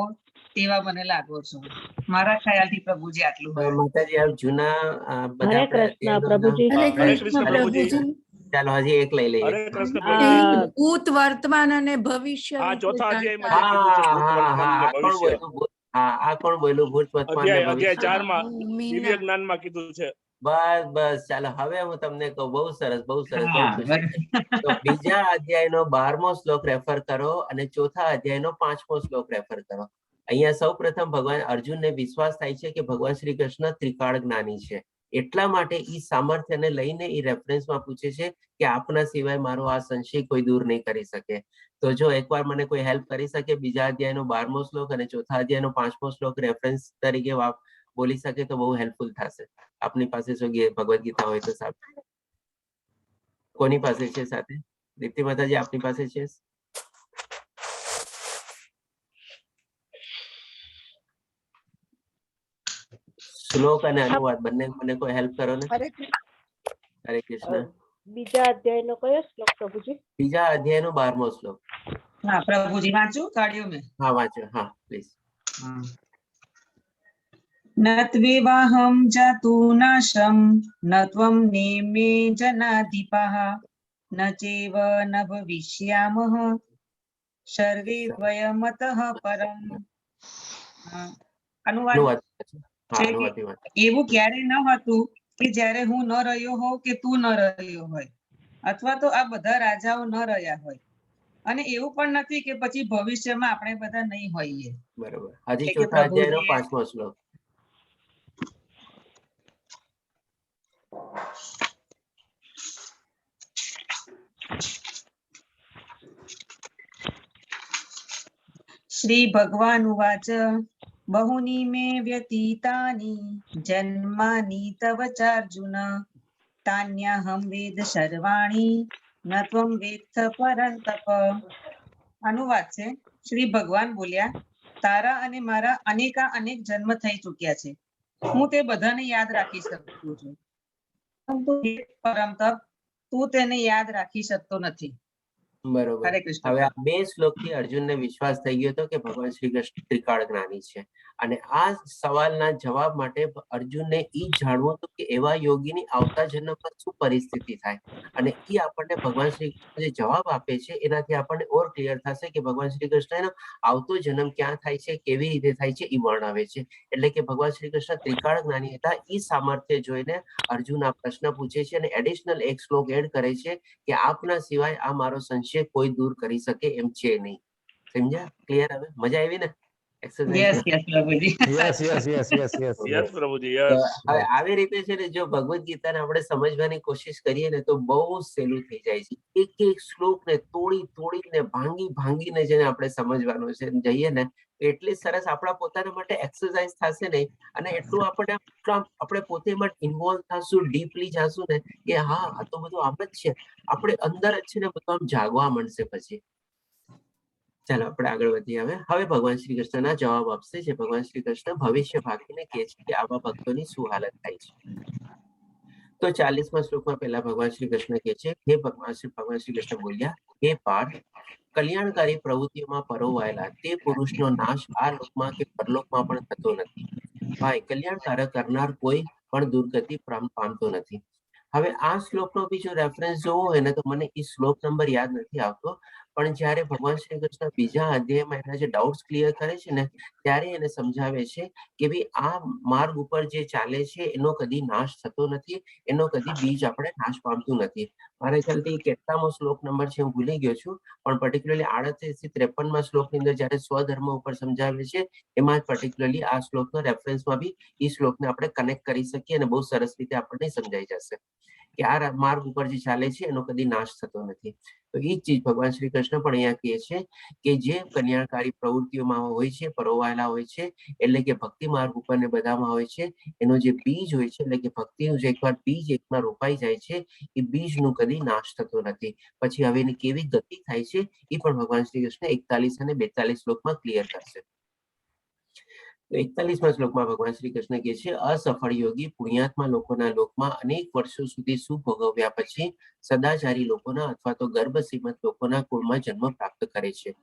તેવા મને લાગો છો. મારા ખ્યાલથી પ્રભુજી આટલું હોય. માતાજી આપ જૂના બધા હરે આપણે કૃષ્ણ અધ્યયનોના- પ્રભુજી. હરે હરે કૃષ્ણ કૃષ્ણ પ્રભુજી. ચાલો હજી એક લઈ લઈએ. હરે કૃષ્ણ આ પ્રભુજી. ભૂત વર્તમાન અને ભવિષ્ય હા, વિશે ચોથા જાણતા અધ્યાયમાં જે કીધું છે, ભૂત વર્તમાન અને હા હા આ કોણ ભવિષ્ય. બોલ્યું આ કોણ બોલ્યું ભૂત વર્તમાન ને અધ્યાય ભવિષ્ય? 4 માં મીના. દિવ્ય જ્ઞાનમાં કીધું છે. બસ બસ ચાલો હવે હું તમને કહું. બહુ સરસ બહુ સરસ બહુ હા, ખુશી થઈ. તો બીજા અધ્યાયનો 12મો શ્લોક રેફર કરો અને ચોથા અધ્યાયનો 5મો શ્લોક રેફર કરો. અહીંયા સૌ પ્રથમ ભગવાન અર્જુનને વિશ્વાસ થાય છે કે ભગવાન શ્રી કૃષ્ણ ત્રિકાળ જ્ઞાની છે. એટલા માટે ઈ સામર્થ્યને લઈને ઈ રેફરન્સમાં પૂછે છે કે આપના સિવાય મારો આ સંશય કોઈ દૂર નહીં કરી શકે. તો જો એકવાર મને કોઈ હેલ્પ કરી શકે બીજા અધ્યાયનો 12મો શ્લોક અને ચોથા અધ્યાયનો 5મો શ્લોક રેફરન્સ તરીકે બોલી શકે તો બહુ હેલ્પફુલ થશે. આપની પાસે જો ભગવદ ગીતા હોય તો સાહેબ કોની પાસે છે સાથે? દીપ્તિ માતાજી આપની પાસે છે? શ્લોક અને અનુવાદ બંને મને કોઈ હેલ્પ કરો ને. હરે કૃષ્ણ. બીજા અધ્યાયનો કયો શ્લોક પ્રભુજી? બીજા અધ્યાયનો 12મો શ્લોક. હા પ્રભુજી વાંચું કાઢ્યો મેં. હા વાંચો. હા પ્લીઝ. ન ત્વેવાહં જાતુ નાશમ ન ત્વં નેમે જનાધિપઃ ન ચેવ ન ભવિષ્યામઃ સર્વે વયમતઃ પરમ. અનુવાદ અનુવાદ. હા છે કે અનુવાદ વાંચો. એવું ક્યારે ન હતું કે જ્યારે હું ન રહ્યો હોઉં કે તું ન રહ્યો હોય અથવા તો આ બધા રાજાઓ ન રહ્યા હોય અને એવું પણ નથી કે પછી ભવિષ્યમાં આપણે બધા નહીં હોઈએ. બરોબર. હજી એટલે કે ચોથા અધ્યાયનો પ્રભુજીએ 5મો શ્લોક. શ્રી ભગવાન ઉવાચ બહુની મે વ્યતીતાની જન્માની તવ ચાર્જુન તાન્યહમ વેદ સર્વાણી ન ત્વં વેત્થ પરંતપ. અનુવાદ છે શ્રી ભગવાન બોલ્યા તારા અને મારા અનેક જન્મ થઈ ચૂક્યા છે. હું તે બધાને યાદ રાખી શકું છું પરંતુ પરમ તપ તું તેને યાદ રાખી શકતો નથી. બરોબર. હરે કૃષ્ણ. હવે આ બે શ્લોકથી અર્જુનને વિશ્વાસ થઈ ગયો હતો કે ભગવાન શ્રી કૃષ્ણ ત્રિકાળ જ્ઞાની છે અને આ સવાલના જવાબ માટે અર્જુનને ઈ જાણવું હતું કે એવા યોગીની આવતા જન્મમાં શું પરિસ્થિતિ થાય અને ઈ આપણને ભગવાન શ્રી કૃષ્ણ જે જવાબ આપે છે એનાથી આપણને ઓર ક્લિયર થશે કે ભગવાન શ્રી કૃષ્ણ એનો આવતો જન્મ ક્યાં થાય છે કેવી રીતે થાય છે ઈ વર્ણવે છે. એટલે કે ભગવાન શ્રી કૃષ્ણ ત્રિકાળ જ્ઞાની હતા. ઈ સામર્થ્ય જોઈને અર્જુન આ પ્રશ્ન પૂછે છે અને એડિશનલ એક શ્લોક એડ કરે છે કે આપના સિવાય આ મારો સંશય કોઈ દૂર કરી શકે એમ છે નહીં. સમજ્યા? ક્લિયર? હવે મજા આવી ને યસ એક્સરસાઇઝમાં? યસ પ્રભુજી. Yes yes yes yes yes yes પ્રભુજી તો યસ. હવે આવી રીતે છે ને જો ભગવદ ગીતાને આપણે સમજવાની કોશિશ કરીએ ને તો બહુ સહેલું થઈ જાય છે. એક એક શ્લોકને તોડીને ભાંગીને જેને આપણે સમજવાનું છે જઈએ ને એટલી સરસ આપણા પોતાના માટે એક્સરસાઇઝ થશે ને અને એટલું આપણે પોતે એમાં ઇન્વોલ્વ થશું ડીપલી જાશું ને કે હા આ તો બધું આમ જ છે આપણે અંદર જ છે ને બધું આમ જાગવા મળશે પછી. ચાલો આપણે આગળ વધીએ. હવે ભગવાન શ્રી કૃષ્ણના જવાબ આપશે જે ભગવાન શ્રી કૃષ્ણ ભવિષ્ય ભાગીને કહે છે કે આવા ભક્તોની શું હાલત થાય છે. તો 40મા શ્લોકમાં પહેલા ભગવાન શ્રી કૃષ્ણ કહે છે હે ભગવાન શ્રી કૃષ્ણ બોલ્યા હે પાર્થ કલ્યાણકારી પ્રવૃત્તિઓમાં પરોવાયેલા તે પુરુષનો નાશ આ લોકમાં કે પરલોકમાં પણ થતો નથી. ભાઈ કલ્યાણકારક કરનાર કોઈ પણ દુર્ગતિ પામતો નથી. હવે આ શ્લોકનો બીજો રેફરન્સ જોવો હોય ને તો મને એ શ્લોક નંબર યાદ નથી આવતો પણ જ્યારે ભગવાન શ્રી કૃષ્ણ બીજા અધ્યાયમાં એના જે ડાઉટ્સ ક્લિયર કરે છે ને ત્યારે એને સમજાવે છે કે ભાઈ આ માર્ગ ઉપર જે ચાલે છે એનો કદી નાશ થતો નથી, એનો કદી બીજ આપણે નાશ પામતું નથી. મારા ખ્યાલથી કેટલામો શ્લોક નંબર છે હું ભૂલી ગયો છું, પણ પર્ટિક્યુલરલી 38 થી 53માં શ્લોકની અંદર જ્યારે સ્વધર્મ ઉપર સમજાવે છે એમાં પર્ટિક્યુલરલી આ શ્લોકનો રેફરન્સમાં બી એ શ્લોકને આપણે કનેક્ટ કરી શકીએ અને બહુ સરસ રીતે આપણને સમજાઈ જશે કે આ માર્ગ ઉપર જે ચાલે છે એનો કદી નાશ થતો નથી. તો એ જ ચીજ ભગવાન શ્રી કૃષ્ણ પણ અહીંયા કહે છે કે જે કલ્યાણકારી પ્રવૃત્તિઓમાં હોય છે, પરોવાયેલા હોય છે, એટલે કે ભક્તિ માર્ગ ઉપર ને બધામાં હોય છે, એનો જે બીજ હોય છે એટલે કે ભક્તિનું જે એકવાર બીજ એકવાર રોપાઈ જાય છે એ બીજનું કદી નાશ થતો નથી. પછી હવે એની કેવી ગતિ થાય છે એ પણ ભગવાન શ્રી કૃષ્ણ 41 અને 42 શ્લોકમાં ક્લિયર કરશે. 41માં શ્લોકમાં ભગવાન શ્રી કૃષ્ણ કહે છે અસફળ યોગી પુણ્યાત્મા લોકોના લોકમાં અનેક વર્ષો સુધી સુખ ભોગવ્યા પછી સદાચારી લોકોના અથવા તો ગર્ભ શ્રીમંત લોકોના કુળમાં જન્મ પ્રાપ્ત કરે છે.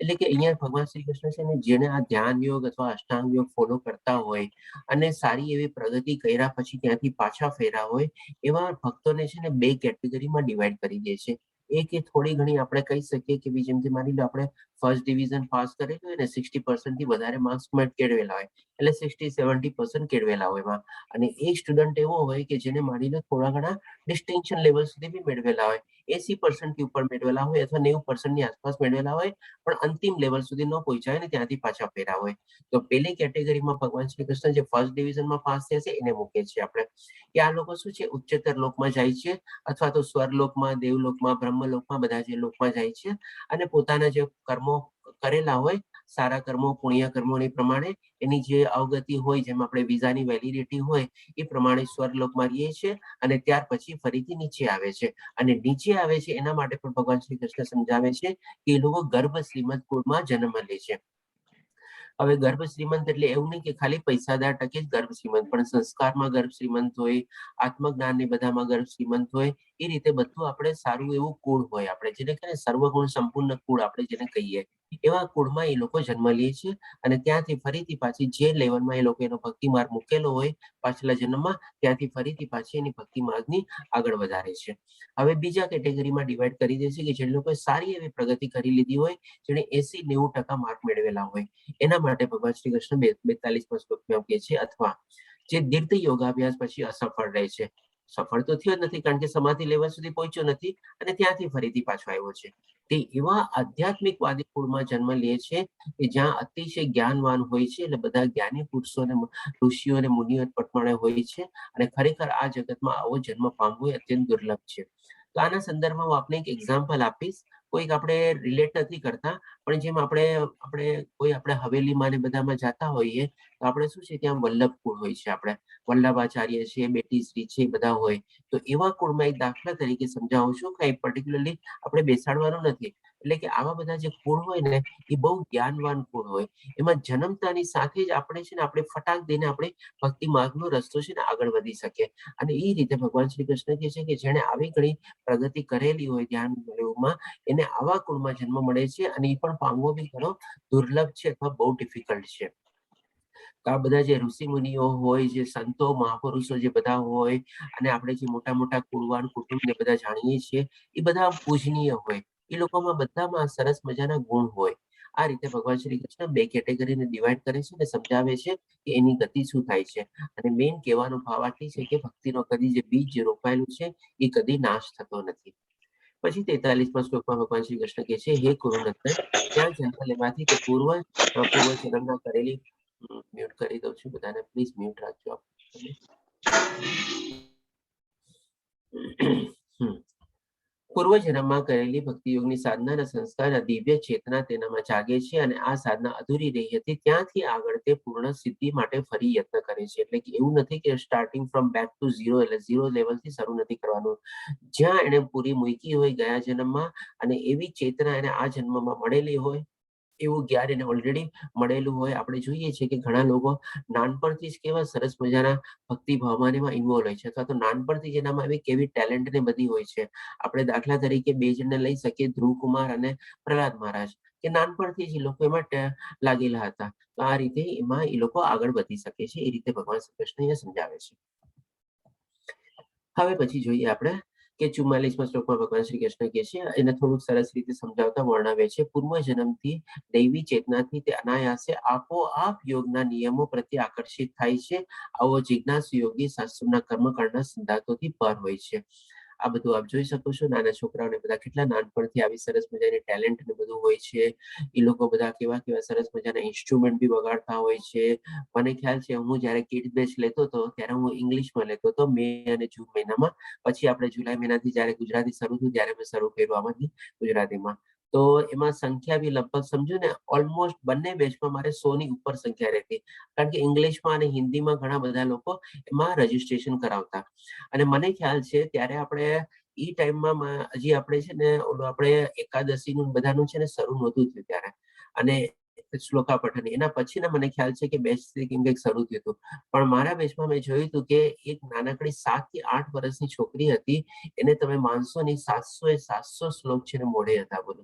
એટલે કે અહીંયા ભગવાન શ્રી કૃષ્ણ છે ને જેને આ ધ્યાન યોગ અથવા અષ્ટાંગ યોગ ફોલો કરતા હોય અને સારી એવી પ્રગતિ કર્યા પછી ત્યાંથી પાછા ફેર્યા હોય એવા ભક્તોને છે ને બે કેટેગરીમાં ડિવાઈડ કરી દે છે. એક એ થોડી ઘણી આપણે કહી શકીએ કે જેમ કે માની લો આપણે ફર્સ્ટ ડિવિઝન પાસ કરેલું હોય ને 60% થી વધારે માર્ક્સ કેળવેલા હોય એટલે 60-70% કેળવેલા હોય એમાં, અને એક સ્ટુડન્ટ એવો હોય કે જેને માની લો થોડા ઘણા ડિસ્ટિંક્શન લેવલ સુધી બી મેળવેલા હોય, 80% થી ઉપર મેળવેલા હોય અથવા 90% ની આસપાસ મેળવેલા હોય પણ અંતિમ લેવલ સુધી ન પહોંચાય ને ત્યાંથી પાછા ફેર્યા હોય. તો પેલી કેટેગરીમાં ભગવાન શ્રી કૃષ્ણ જે ફર્સ્ટ ડિવિઝનમાં પાસ થયા છે એને મૂકે છે આપણે કે આ લોકો શું છે ઉચ્ચતર લોકમાં જાય છે અથવા તો સ્વરલોકમાં, દેવલોકમાં, બ્રહ્મલોકમાં બધા જે લોકમાં જાય છે અને પોતાના જે કર્મો કરેલા હોય સારા કર્મો પુણ્ય કર્મોની પ્રમાણે એની જે અવગતિ હોય જેમ આપણે વિઝાની વેલિડિટી હોય એ પ્રમાણે સ્વર્ગલોકમાં રહીએ છે અને ત્યાર પછી ફરીથી નીચે આવે છે. અને નીચે આવે છે એના માટે પણ ભગવાન શ્રી કૃષ્ણ સમજાવે છે કે એ લોકો ગર્ભ શ્રીમંત કુળમાં જન્મ લે છે. હવે ગર્ભ શ્રીમંત એટલે એવું નહીં કે ખાલી પૈસાદાર ટકે જ ગર્ભ શ્રીમંત, પણ સંસ્કારમાં ગર્ભ શ્રીમંત હોય, આત્મજ્ઞાન ને બધામાં ગર્ભ શ્રીમંત હોય, એ રીતે બધું આપણે સારું એવું કુળ હોય આપણે જેને કહીએ સર્વગુણ સંપૂર્ણ કુળ આપણે જેને કહીએ એવા કુળમાં એ લોકો જન્મ લે છે અને ત્યાંથી ફરીથી પાછી જે લેવલમાં એ લોકો એનો ભક્તિ માર્ગ મૂકેલો હોય પાછલા જન્મમાં ત્યાંથી ફરીથી પાછી એની ભક્તિ માર્ગની આગળ વધારે છે. હવે બીજા કેટેગરીમાં ડિવાઈડ કરી દે છે કે જે લોકોએ સારી એવી પ્રગતિ કરી લીધી હોય, જેને 80-90% માર્ક મેળવેલા હોય એના માટે ભગવાન શ્રી કૃષ્ણ 42માં શ્લોકમાં કહે છે અથવા જે દીર્ઘ યોગાભ્યાસ પછી અસફળ રહે છે, સફળ તો થયો જ નથી કારણ કે સમાધિ લેવલ સુધી પહોંચ્યો નથી અને ત્યાંથી ફરીથી પાછો આવ્યો છે, તે એવા આધ્યાત્મિકવાદી કુળમાં જન્મ લે છે કે જ્યાં અતિશય જ્ઞાનવાન હોય છે એટલે બધા જ્ઞાની પુરુષો અને ઋષિઓ અને મુનિઓ પ્રમાણે હોય છે અને ખરેખર આ જગતમાં આવો જન્મ પામવો એ અત્યંત દુર્લભ છે. તો આના સંદર્ભમાં હું આપને એક એક્ઝામ્પલ આપીશ, કોઈક આપણે રિલેટ નથી કરતા પણ જેમ આપણે હવેલીમાં ને બધામાં જતા હોઈએ તો આપણે શું છે ત્યાં વલ્લભ કુળ હોય છે, આપણે વલ્લભાચાર્ય છે, બેટીશ્રી છે બધા હોય. તો એવા કુળમાં એક દાખલા તરીકે સમજાવું છું કે પર્ટિક્યુલરલી આપણે બેસાડવાનું નથી, એટલે કે આવા બધા જે કુળ હોય ને એ બહુ જ્ઞાનવાન કુળ હોય, એમાં જન્મતાની સાથે જ આપણે છે ને આપણે ફટાક દઈને આપણે ભક્તિ માર્ગનો રસ્તો છે ને આગળ વધી શકે. અને એ રીતે ભગવાન શ્રી કૃષ્ણ કહે છે કે જેને આવી ઘણી પ્રગતિ કરેલી હોય ધ્યાન યોગમાં એને આવા કુળમાં જન્મ મળે છે અને એ પણ પામવો બી ઘણો દુર્લભ છે અથવા બહુ ડિફિકલ્ટ છે. તો આ બધા જે ઋષિ મુનિઓ હોય, જે સંતો મહાપુરુષો જે બધા હોય અને આપણે જે મોટા મોટા કુળવાન કુટુંબ ને બધા જાણીએ છીએ એ બધા પૂજનીય હોય, એ લોકોમાં બધામાં સરસ મજાના ગુણ હોય. આ રીતે ભગવાન શ્રી કૃષ્ણ બે કેટેગરીને ડિવાઈડ કરે છે અને સમજાવે છે કે એની ગતિ શું થાય છે. અને મેઇન કહેવાનો ભાવ આટલી છે કે ભક્તિનો કદી જે બીજ જે રોપાયેલું છે એ કદી નાશ થતો નથી. પછી 43માં શ્લોકમાં ભગવાન શ્રી કૃષ્ણ કહે છે હે કુરુનંદન, ત્યાં જન્મ લેવાથી તે પૂર્વ જન્મના કરેલી મ્યુટ કરી દઉં છું બધાને, પ્લીઝ મ્યુટ રાખજો આપ. પૂર્વજન્મમાં કરેલી ભક્તિ યોગની સાધનાના સંસ્કારના દિવ્ય ચેતના તેનામાં જાગે છે અને આ સાધના અધૂરી રહી હતી ત્યાંથી આગળ તે પૂર્ણ સિદ્ધિ માટે ફરી યત્ન કરે છે. એટલે કે એવું નથી કે starting from back to zero એટલે ઝીરો લેવલથી શરૂ નથી કરવાનું, જ્યાં એને પૂરી મૂકી હોય ગયા જન્મમાં અને એવી ચેતના એને આ જન્મમાં મળેલી હોય એવું જ્ઞાન એને ઓલરેડી મળેલું હોય. આપણે જોઈએ છીએ કે ઘણા લોકો નાનપણથી જ કેવા સરસ મજાના ભક્તિ ભાવમાં એમાં ઇન્વોલ્વ હોય છે અથવા તો નાનપણથી જ એનામાં એવી કેવી ટેલેન્ટ ને બધી હોય છે. આપણે દાખલા તરીકે બે જણને લઈ શકીએ, ધ્રુવકુમાર અને પ્રહલાદ મહારાજ, કે નાનપણથી જ એ લોકો એમાં લાગેલા હતા. તો આ રીતે એમાં એ લોકો આગળ વધી શકે છે, એ રીતે ભગવાન શ્રી કૃષ્ણ અહીંયા સમજાવે છે. હવે પછી જોઈએ આપણે કે 44માં શ્લોકમાં ભગવાન શ્રી કૃષ્ણ કહે છે, એને થોડુંક સરસ રીતે સમજાવતા વર્ણવે છે, પૂર્વ જન્મથી દૈવી ચેતનાથી તે અનાયાસે આપોઆપ યોગના નિયમો પ્રત્યે આકર્ષિત થાય છે. આવો જિજ્ઞાસુ યોગી શાસ્ત્રોના કર્મકાંડના સિદ્ધાંતોથી પર હોય છે. આ બધું આપ જોઈ શકો છો. નાના છોકરાઓને બધા કેટલા નાનપણથી આવી સરસ મજાની ટેલેન્ટ ને બધું હોય છે. એ લોકો બધા કેવા કેવા સરસ મજાના ઇન્સ્ટ્રુમેન્ટ બી વગાડતા હોય છે. મને ખ્યાલ છે હું જ્યારે કિડ બેચ લેતો હતો ત્યારે હું ઇંગ્લિશમાં લેતો હતો, મે અને જૂન મહિનામાં. પછી આપણે જુલાઈ મહિનાથી જ્યારે ગુજરાતી શરૂ થયું ત્યારે મેં શરૂ કર્યું આમાંથી ગુજરાતીમાં. તો એમાં સંખ્યા બી લગભગ સમજો ને ઓલમોસ્ટ બંને બેચમાં મારે 100 ની ઉપર સંખ્યા રહેતી, કારણ કે ઇંગ્લિશમાં અને હિન્દીમાં ઘણા બધા લોકો એમાં રજીસ્ટ્રેશન કરાવતા. અને મને ખ્યાલ છે ત્યારે આપણે ઈ ટાઈમમાં હજી આપણે છે ને ઓલું આપણે એકાદશીનું બધાનું છે ને શરૂ નહોતું થયું ત્યારે, અને શ્લોકા પઠન એના પછીના મને ખ્યાલ છે કે બેચ કંઈક શરૂ થયું હતું. પણ મારા બેચમાં મેં જોયું હતું કે એક નાનકડી 7 થી 8 વર્ષની છોકરી હતી, એને તમે માનશો નહીં 700 શ્લોક છે ને મોઢે હતા. બોલો,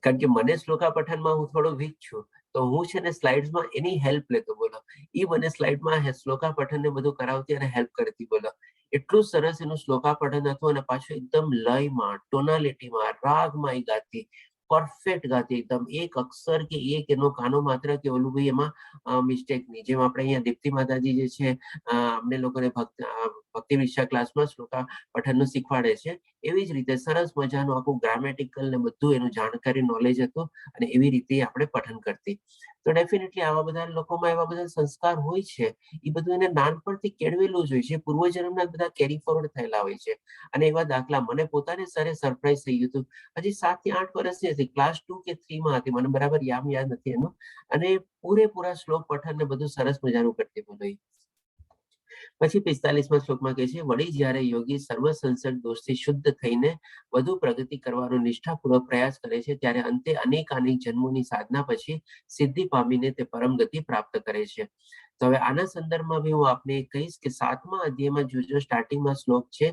કારણ કે મને શ્લોકા પઠનમાં હું થોડો વીક છું, તો હું છે ને સ્લાઇડ્સમાં એની હેલ્પ લેતો. બોલો, એ મને સ્લાઇડમાં શ્લોકા પઠન ને બધું કરાવતી અને હેલ્પ કરતી. બોલો, એટલું સરસ એનું શ્લોકા પઠન હતું, અને પાછું એકદમ લયમાં, ટોનાલિટીમાં, રાગમાં એ ગાતી, પરફેક્ટ ગાતી એકદમ. એક અક્ષર કે એક એનો કાનો માત્ર કે ઓલું ભાઈ એમાં મિસ્ટેક નહીં. જેમ આપણે અહીંયા દીપ્તિ માતાજી જે છે અમને લોકોને ભક્તિ વિશા ક્લાસમાં શ્લોકા પઠનનું શીખવાડે છે, એવી જ રીતે સરસ મજાનું આખું ગ્રામેટિકલ ને બધું એનું જાણકારી નોલેજ હતું, અને એવી રીતે આપણે પઠન કરતી. તો ડેફિનેટલી આવા બધા લોકોમાં એવા બધા સંસ્કાર હોય છે, એ બધું એને નાનપણથી કેળવેલું જ હોય છે. પૂર્વજન્મના બધા કેરી ફોરવર્ડ થયેલા હોય છે. અને એવા દાખલા મને પોતાને સરપ્રાઈઝ થઈ ગયું હતું. હજી 7 થી 8 વર્ષની હતી, ક્લાસ 2 કે 3 માં હતી, મને બરાબર યાદ નથી એનું. અને પૂરેપૂરા શ્લોક પઠન ને બધું સરસ મજાનું કરતી બોલી. પછી 45માં શ્લોકમાં કહે છે, વળી જ્યારે યોગી સર્વ સંસર્ગ દોષથી શુદ્ધ થઈને વધુ પ્રગતિ કરવાનો નિષ્ઠાપૂર્વક પ્રયાસ કરે છે, ત્યારે અંતે અનેક જન્મોની સાધના પછી સિદ્ધિ પામીને તે પરમ ગતિ પ્રાપ્ત કરે છે. તો હવે આના સંદર્ભમાં બી હું આપને કહીશ કે 7મા અધ્યાયમાં જો સ્ટાર્ટિંગમાં શ્લોક છે,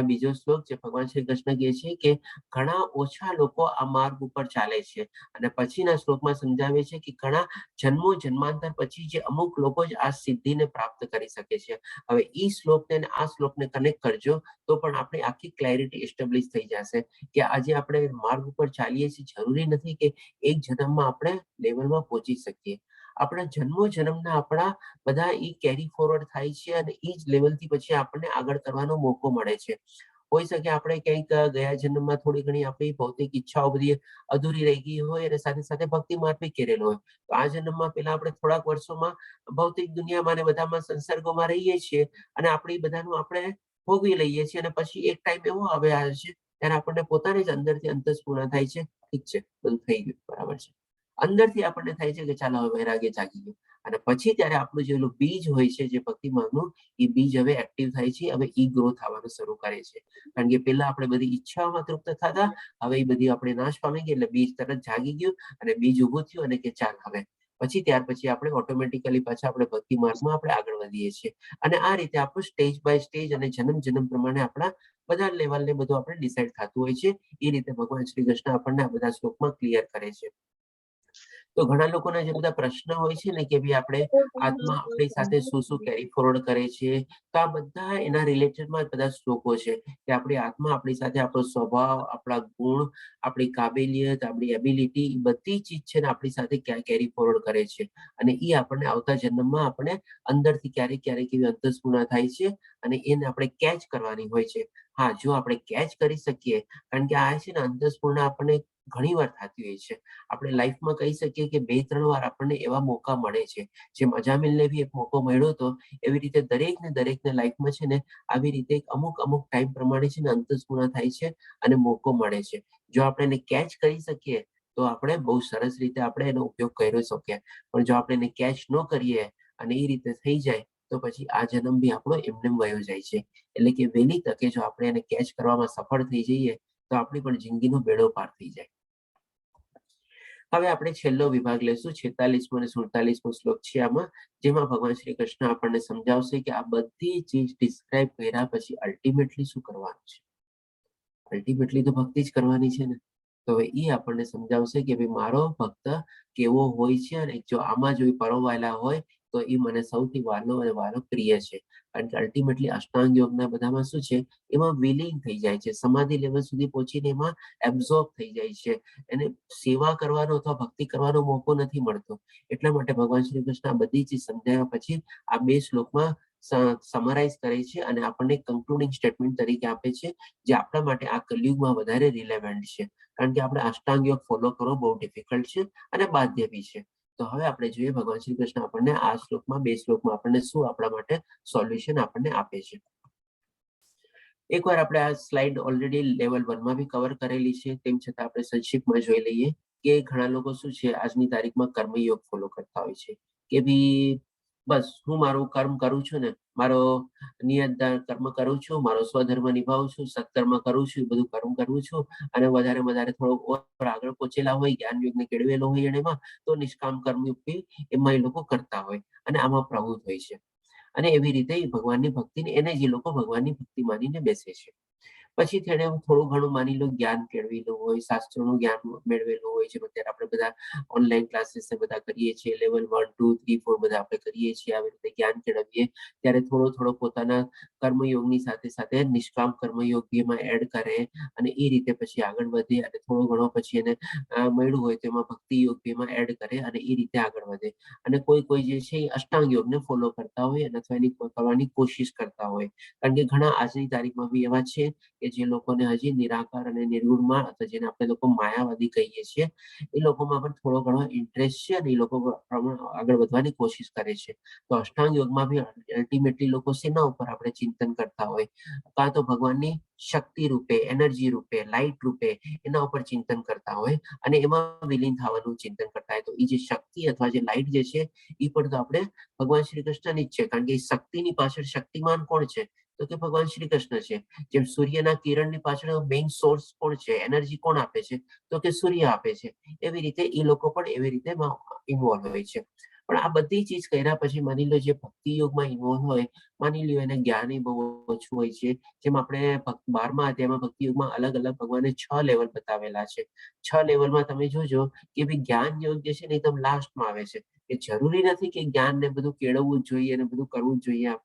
બીજો શ્લોક છે, ભગવાન શ્રી કૃષ્ણ કહે છે કે ઘણા ઓછા લોકો આ માર્ગ ઉપર ચાલે છે, અને પછીના શ્લોકમાં સમજાવે છે કે ઘણા જન્માંતર પછી જે અમુક લોકો જ આ સિદ્ધિને પ્રાપ્ત કરી શકે છે. હવે ઈ શ્લોકને અને આ શ્લોકને કનેક્ટ કરજો તો પણ આપણે આખી ક્લેરિટી એસ્ટાબ્લિશ થઈ જશે કે આજે આપણે માર્ગ ઉપર ચાલીએ છીએ, જરૂરી નથી કે એક જન્મમાં આપણે લેવલમાં પહોંચી શકીએ. આપણા જન્મના આપણા બધા ઈ કેરી ફોરવર્ડ થાય છે, અને ઈ જ લેવલથી પછી આપણને આગળ કરવાનો મોકો મળે છે. હોઈ શકે આપણે કંઈક ગયા જન્મમાં થોડી ઘણી આપણી ભૌતિક ઈચ્છાઓ બધી અધૂરી રહી ગઈ હોય, અને સાથે સાથે ભક્તિ માર્ગ બી કેરેલો હોય, તો આ જન્મમાં પેલા આપણે થોડાક વર્ષોમાં ભૌતિક દુનિયામાં ને બધામાં સંસર્ગોમાં રહીએ છીએ, અને આપણે બધાનું આપણે ભોગવી લઈએ છીએ, અને પછી એક ટાઈમ એવો આવે છે ત્યારે આપણને પોતાની જ અંદરથી અંતસ્ફૂર્ણા થાય છે, ઠીક છે, બધું થઈ ગયું, બરાબર છે. અંદરથી આપણને થાય છે કે ચાલો હવે વૈરાગ્ય જાગી ગયું, અને પછી ત્યારે આપણું જે બીજ હોય છે જે ભક્તિ માર્ગનું, એ બીજ હવે એક્ટિવ થાય છે, હવે ઈ ગ્રો થવાનું શરૂ કરે છે. કારણ કે પેલા આપણે બધી ઈચ્છાઓમાં તૃપ્ત થતા, હવે એ બધી આપણે નાશ પામી ગઈ, એટલે બીજ તરત જાગી ગયું, અને બીજ ઉભું થયું, અને કે ચાલ હવે પછી ત્યાર પછી આપણે ઓટોમેટિકલી પાછા આપણે ભક્તિ માર્ગમાં આપણે આગળ વધીએ છીએ. અને આ રીતે આપણું સ્ટેજ બાય સ્ટેજ અને જન્મ પ્રમાણે આપણા બધા લેવલને બધું આપણે ડિસાઇડ થતું હોય છે. એ રીતે ભગવાન શ્રી કૃષ્ણ આપણને આ બધા શ્લોકમાં ક્લિયર કરે છે. તો ઘણા લોકોના જે બધા પ્રશ્ન હોય છે ને કે ભાઈ આપણે આત્મા આપણી સાથે શું શું કેરી ફોરવર્ડ કરે છે, તો આ બધા એના રિલેટેડમાં બધા શ્લોકો છે કે આપણી આત્મા આપણી સાથે આપણો સ્વભાવ, આપણા ગુણ, આપણી કાબેલિયત, આપણી એબિલિટી, બધી ચીજ છે ને આપણી સાથે કેરી ફોરવર્ડ કરે છે, અને એ આપણને આવતા જન્મમાં આપણે અંદરથી ક્યારેક એવી અંતસ્ફૂર્ણા થાય છે, અને એને આપણે કેચ કરવાની હોય છે. હા, જો આપણે કેચ કરી શકીએ, કારણ કે આ છે ને અંતસ્ફૂર્ણા આપણને ઘણી વાર થતી હોય છે. આપણે લાઈફમાં કહી શકીએ કે 2-3 વાર આપણને એવા મોકા મળે છે. જેમ અજામિલને બી એક મોકો મળ્યો હતો, એવી રીતે દરેકને લાઈફમાં છે ને આવી રીતે અમુક ટાઈમ પ્રમાણે છે ને અંતસ્ફૂર્ણા થાય છે, અને મોકો મળે છે. જો આપણે એને કેચ કરી શકીએ તો આપણે બહુ સરસ રીતે આપણે એનો ઉપયોગ કરી શકીએ. પણ જો આપણે એને કેચ ન કરીએ અને એ રીતે થઈ જાય તો પછી આ જન્મ બી આપણો એમને વયો જાય છે. એટલે કે વહેલી તકે જો આપણે એને કેચ કરવામાં સફળ થઈ જઈએ તો આપણી પણ જિંદગીનો બેડો પાર થઈ જાય. હવે આપણે છેલ્લો વિભાગ લેશું, 46મો અને 47મો શ્લોક છે આમાં, જેમાં ભગવાન શ્રી કૃષ્ણ આપણને સમજાવશે કે આ બધી ચીજ ડિસ્ક્રાઇબ કર્યા પછી અલ્ટિમેટલી શું કરવાનું છે. અલ્ટિમેટલી તો ભક્તિ જ કરવાની છે ને. તો હવે એ આપણને સમજાવશે કે ભાઈ મારો ભક્ત કેવો હોય છે, અને જો આમાં જો પરોવાયેલા હોય તો એ મને સૌથી વાલો અને વાલો પ્રિય છે. કારણ કે અલ્ટિમેટલી અષ્ટાંગ યોગના બધામાં શું છે, એમાં વિલીન થઈ જાય છે, સમાધિ લેવલ સુધી પહોંચીને એમાં એબ્ઝોર્બ થઈ જાય છે, એને સેવા કરવાનો અથવા ભક્તિ કરવાનો મોકો નથી મળતો. એટલા માટે ભગવાન શ્રી કૃષ્ણ આ બધી ચીજ સમજાવ્યા પછી આ 2 શ્લોકમાં સમરાઇઝ કરે છે અને આપણને કન્ક્લુડિંગ સ્ટેટમેન્ટ તરીકે આપે છે, જે આપણા માટે આ કલયુગમાં વધારે રિલેવન્ટ છે. કારણ કે આપણે અષ્ટાંગ યોગ ફોલો કરવો બહુ ડિફિકલ્ટ છે અને બાધ્ય બી છે. તો હવે આપણે જોઈએ ભગવાન શ્રી કૃષ્ણ આપણને આ શ્લોકમાં 2 શ્લોકમાં આપણને શું આપણા માટે સોલ્યુશન આપણને આપે છે. એકવાર આપણે આ સ્લાઇડ ઓલરેડી લેવલ 1 માં બી કવર કરેલી છે, તેમ છતાં આપણે સંક્ષિપ્તમાં જોઈ લઈએ કે ઘણા લોકો શું છે, આજની તારીખમાં કર્મયોગ ફોલો કરતા હોય છે કે ભી બસ હું મારું કર્મ કરું છું ને, મારો નિયત કર્મ કરું છું, મારો સ્વધર્મ નિભાવું છું, સત્કર્મ કરું છું, બધું કર્મ કરું છું અને વધારે થોડોક આગળ પહોંચેલા હોય, જ્ઞાન યોગને કેળવેલો હોય એમાં, તો નિષ્કામ કર્મ બી એમાં એ લોકો કરતા હોય અને આમાં પ્રવૃત્ત હોય છે. અને એવી રીતે ભગવાનની ભક્તિને એને જે લોકો ભગવાનની ભક્તિ માનીને બેસે છે. પછી તેને થોડું ઘણું માની લો જ્ઞાન કેળવેલું હોય, શાસ્ત્રોનું જ્ઞાન મેળવેલું હોય છે. અત્યારે આપણે બધા ઓનલાઈન ક્લાસીસ બધા કરીએ છીએ, લેવલ 1, 2, 3, 4 બધા આપણે કરીએ છીએ. આવી રીતે જ્ઞાન કેળવીએ ત્યારે થોડો પોતાના કર્મયોગની સાથે નિષ્કામ કર્મયોગ બી એમાં એડ કરે અને એ રીતે પછી આગળ વધે અને થોડો ઘણો પછી એને મળ્યું હોય તો એમાં ભક્તિ યોગ બી એમાં એડ કરે અને એ રીતે આગળ વધે. અને કોઈ જે છે એ અષ્ટાંગ યોગને ફોલો કરતા હોય અને અથવા એની કરવાની કોશિશ કરતા હોય. કારણ કે ઘણા આજની તારીખમાં બી એવા છે કે જે લોકોને હજી નિરાકાર અને નિર્ગુણમાં અથવા જેને આપણે લોકો માયાવાદી કહીએ છીએ, એ લોકોમાં પણ થોડો ઘણો ઇન્ટરેસ્ટ છે અને એ લોકો આગળ વધવાની કોશિશ કરે છે. તો અષ્ટાંગ યોગમાં બી અલ્ટિમેટલી લોકો શેના ઉપર આપણે ચિંતન કરતા હોય, કાં તો ભગવાનની શક્તિ રૂપે, એનર્જી રૂપે, લાઇટ રૂપે એના ઉપર ચિંતન કરતા હોય અને એમાં વિલીન થવાનું ચિંતન કરતા હોય. તો એ જે શક્તિ અથવા જે લાઇટ જે છે એ પણ તો આપણે ભગવાન શ્રી કૃષ્ણની જ છે. કારણ કે શક્તિની પાછળ શક્તિમાન કોણ છે, તો કે ભગવાન શ્રી કૃષ્ણ છે. જેમ સૂર્યના કિરણની પાછળ મેઇન સોર્સ કોણ છે, એનર્જી કોણ આપે છે, તો કે સૂર્ય આપે છે. એવી રીતે એ લોકો પણ એવી રીતે ઇન્વોલ્વ હોય છે. પણ આ બધી ચીજ કર્યા પછી માની લો જે ભક્તિ યોગમાં ઇન્વોલ્વ હોય, માની લો એને જ્ઞાન બહુ ઓછું હોય છે. જેમ આપણે 12મા અધ્યાયમાં ભક્તિ યોગમાં અલગ ભગવાને 6 લેવલ બતાવેલા છે. 6 લેવલમાં તમે જોજો કે ભાઈ જ્ઞાન યોગ જે છે ને એકદમ લાસ્ટમાં આવે છે. એ જરૂરી નથી કે જ્ઞાન ને બધું કેળવવું જ જોઈએ અને બધું કરવું જ જોઈએ.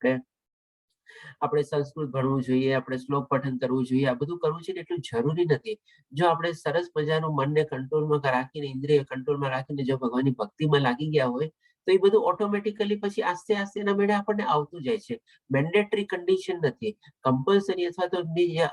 આપણે સંસ્કૃત ભણવું જોઈએ, આપણે શ્લોક પઠન કરવું જોઈએ, આ બધું કરવું છે ને એટલું જરૂરી નથી. જો આપણે સરસ મજાનું મનને કંટ્રોલમાં રાખીને, ઇન્દ્રિય કંટ્રોલમાં રાખીને જો ભગવાનની ભક્તિમાં લાગી ગયા હોય તો એ બધું ઓટોમેટિકલી પછી આસ્તે એના મેળે આપણને આવતું જાય છે. મેન્ડેટરી કન્ડિશન નથી, કમ્પલસરી અથવા તો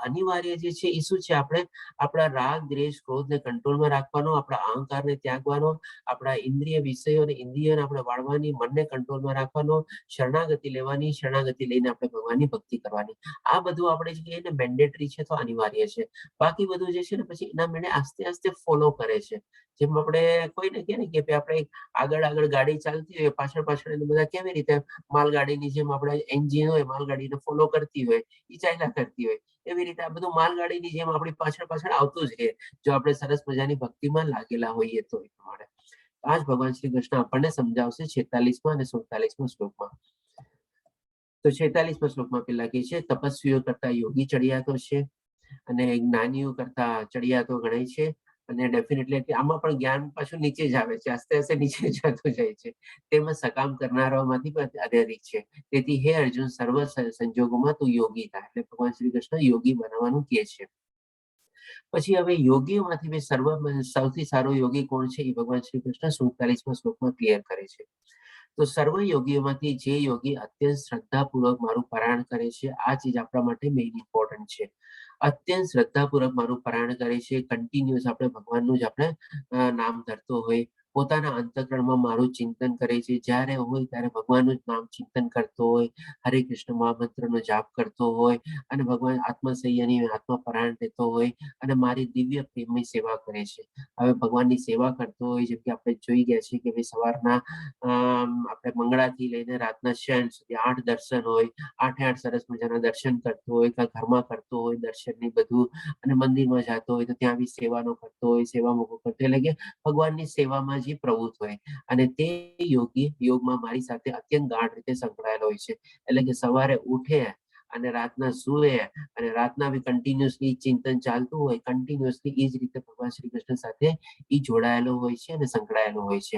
અનિવાર્ય જે છે એ શું છે, આપણે આપણા રાગ, દ્વેષ, ક્રોધને કંટ્રોલમાં રાખવાનો, આપણા અહંકારને ત્યાગવાનો, આપણા ઇન્દ્રિય વિષયોને ઇન્દ્રિયોને આપણે વાળવાની, મનને કંટ્રોલમાં રાખવાનો, શરણાગતિ લેવાની, શરણાગતિ લઈને આપણે ભગવાનની ભક્તિ કરવાની. આ બધું આપણે જે કહીએ ને મેન્ડેટરી છે તો અનિવાર્ય છે. બાકી બધું જે છે ને પછી એના મેળે આસ્તે ફોલો કરે છે. જેમ આપણે કોઈને કહે ને કે આપણે આગળ ગાડી ચાલતી હોય, પાછળ બધા કેવી રીતે માલગાડીની જેમ આપણે એન્જિન હોય, માલગાડીને ફોલો કરતી હોય, એ ચાલ્યા કરતી હોય. એવી રીતે આ બધું માલગાડીની જેમ આપણી પાછળ આવતું જ રહે, જો આપણે સરસ મજાની ભક્તિમાં લાગેલા હોઈએ તો. એ પ્રમાણે આ જ ભગવાન શ્રી કૃષ્ણ આપણને સમજાવશે 46મા અને 47મા શ્લોકમાં. તો 46મા શ્લોકમાં પેલા કહે છે, તપસ્વીઓ કરતા યોગી ચડિયાતો છે અને જ્ઞાનીઓ કરતા ચડિયાતો ગણાય છે. અને ડેફિનેટલી આમાં પણ જ્ઞાન પાછું નીચે જ આવે છે, આસ્તે નીચે જતું જાય છે. તેમાં સકામ કરનારાઓમાંથી પણ અધિક છે. તેથી હે અર્જુન, સર્વ સંજોગોમાં તું યોગી થા. એટલે ભગવાન શ્રી કૃષ્ણ યોગી બનાવવાનું કહે છે. પછી હવે યોગીઓમાંથી સૌથી સારો યોગી કોણ છે, એ ભગવાન શ્રી કૃષ્ણ 47મા શ્લોકમાં ક્લિયર કરે છે. તો સર્વ યોગીઓમાંથી જે યોગી અત્યંત શ્રદ્ધાપૂર્વક મારું પારાયણ કરે છે, આ ચીજ આપણા માટે મેઇન ઇમ્પોર્ટન્ટ છે. અત્યંત શ્રદ્ધાપૂર્વક મારું પારાયણ કરે છે, કન્ટિન્યુઅસ આપણે ભગવાનનું જ આપણે નામ ધરતો હોય, પોતાના અંતઃકરણમાં મારું ચિંતન કરે છે, જ્યારે હોય ત્યારે ભગવાનનું જ નામ ચિંતન કરતો હોય, હરે કૃષ્ણ મહામંત્રનો જાપ કરતો હોય અને ભગવાન આત્મસંયની આત્મપરાયણ રહેતો હોય અને મારી દિવ્ય પ્રેમની સેવા કરે છે. હવે ભગવાનની સેવા કરતો હોય, જેમ કે આપણે જોઈ ગયા છીએ કે ભાઈ સવારના આપણે મંગળાથી લઈને રાતના શયન સુધી 8 દર્શન હોય, 8 સરસ મજાના દર્શન કરતો હોય, કાં ઘરમાં કરતો હોય દર્શનની બધું, અને મંદિરમાં જતો હોય તો ત્યાં બી સેવાનો કરતો હોય, સેવા મૂકો કરતો, એટલે કે ભગવાનની સેવામાં જે પ્રવૃત્ત હોય. અને તે યોગી યોગમાં મારી સાથે અત્યંત ગાઢ રીતે સંકળાયેલો હોય છે. એટલે કે સવારે ઉઠે અને રાતના સુવે અને રાતના બી કન્ટિન્યુઅસલી ચિંતન ચાલતું હોય, કન્ટિન્યુઅસલી એ જ રીતે ભગવાન શ્રી કૃષ્ણ સાથે એ જોડાયેલો હોય છે અને સંકળાયેલો હોય છે.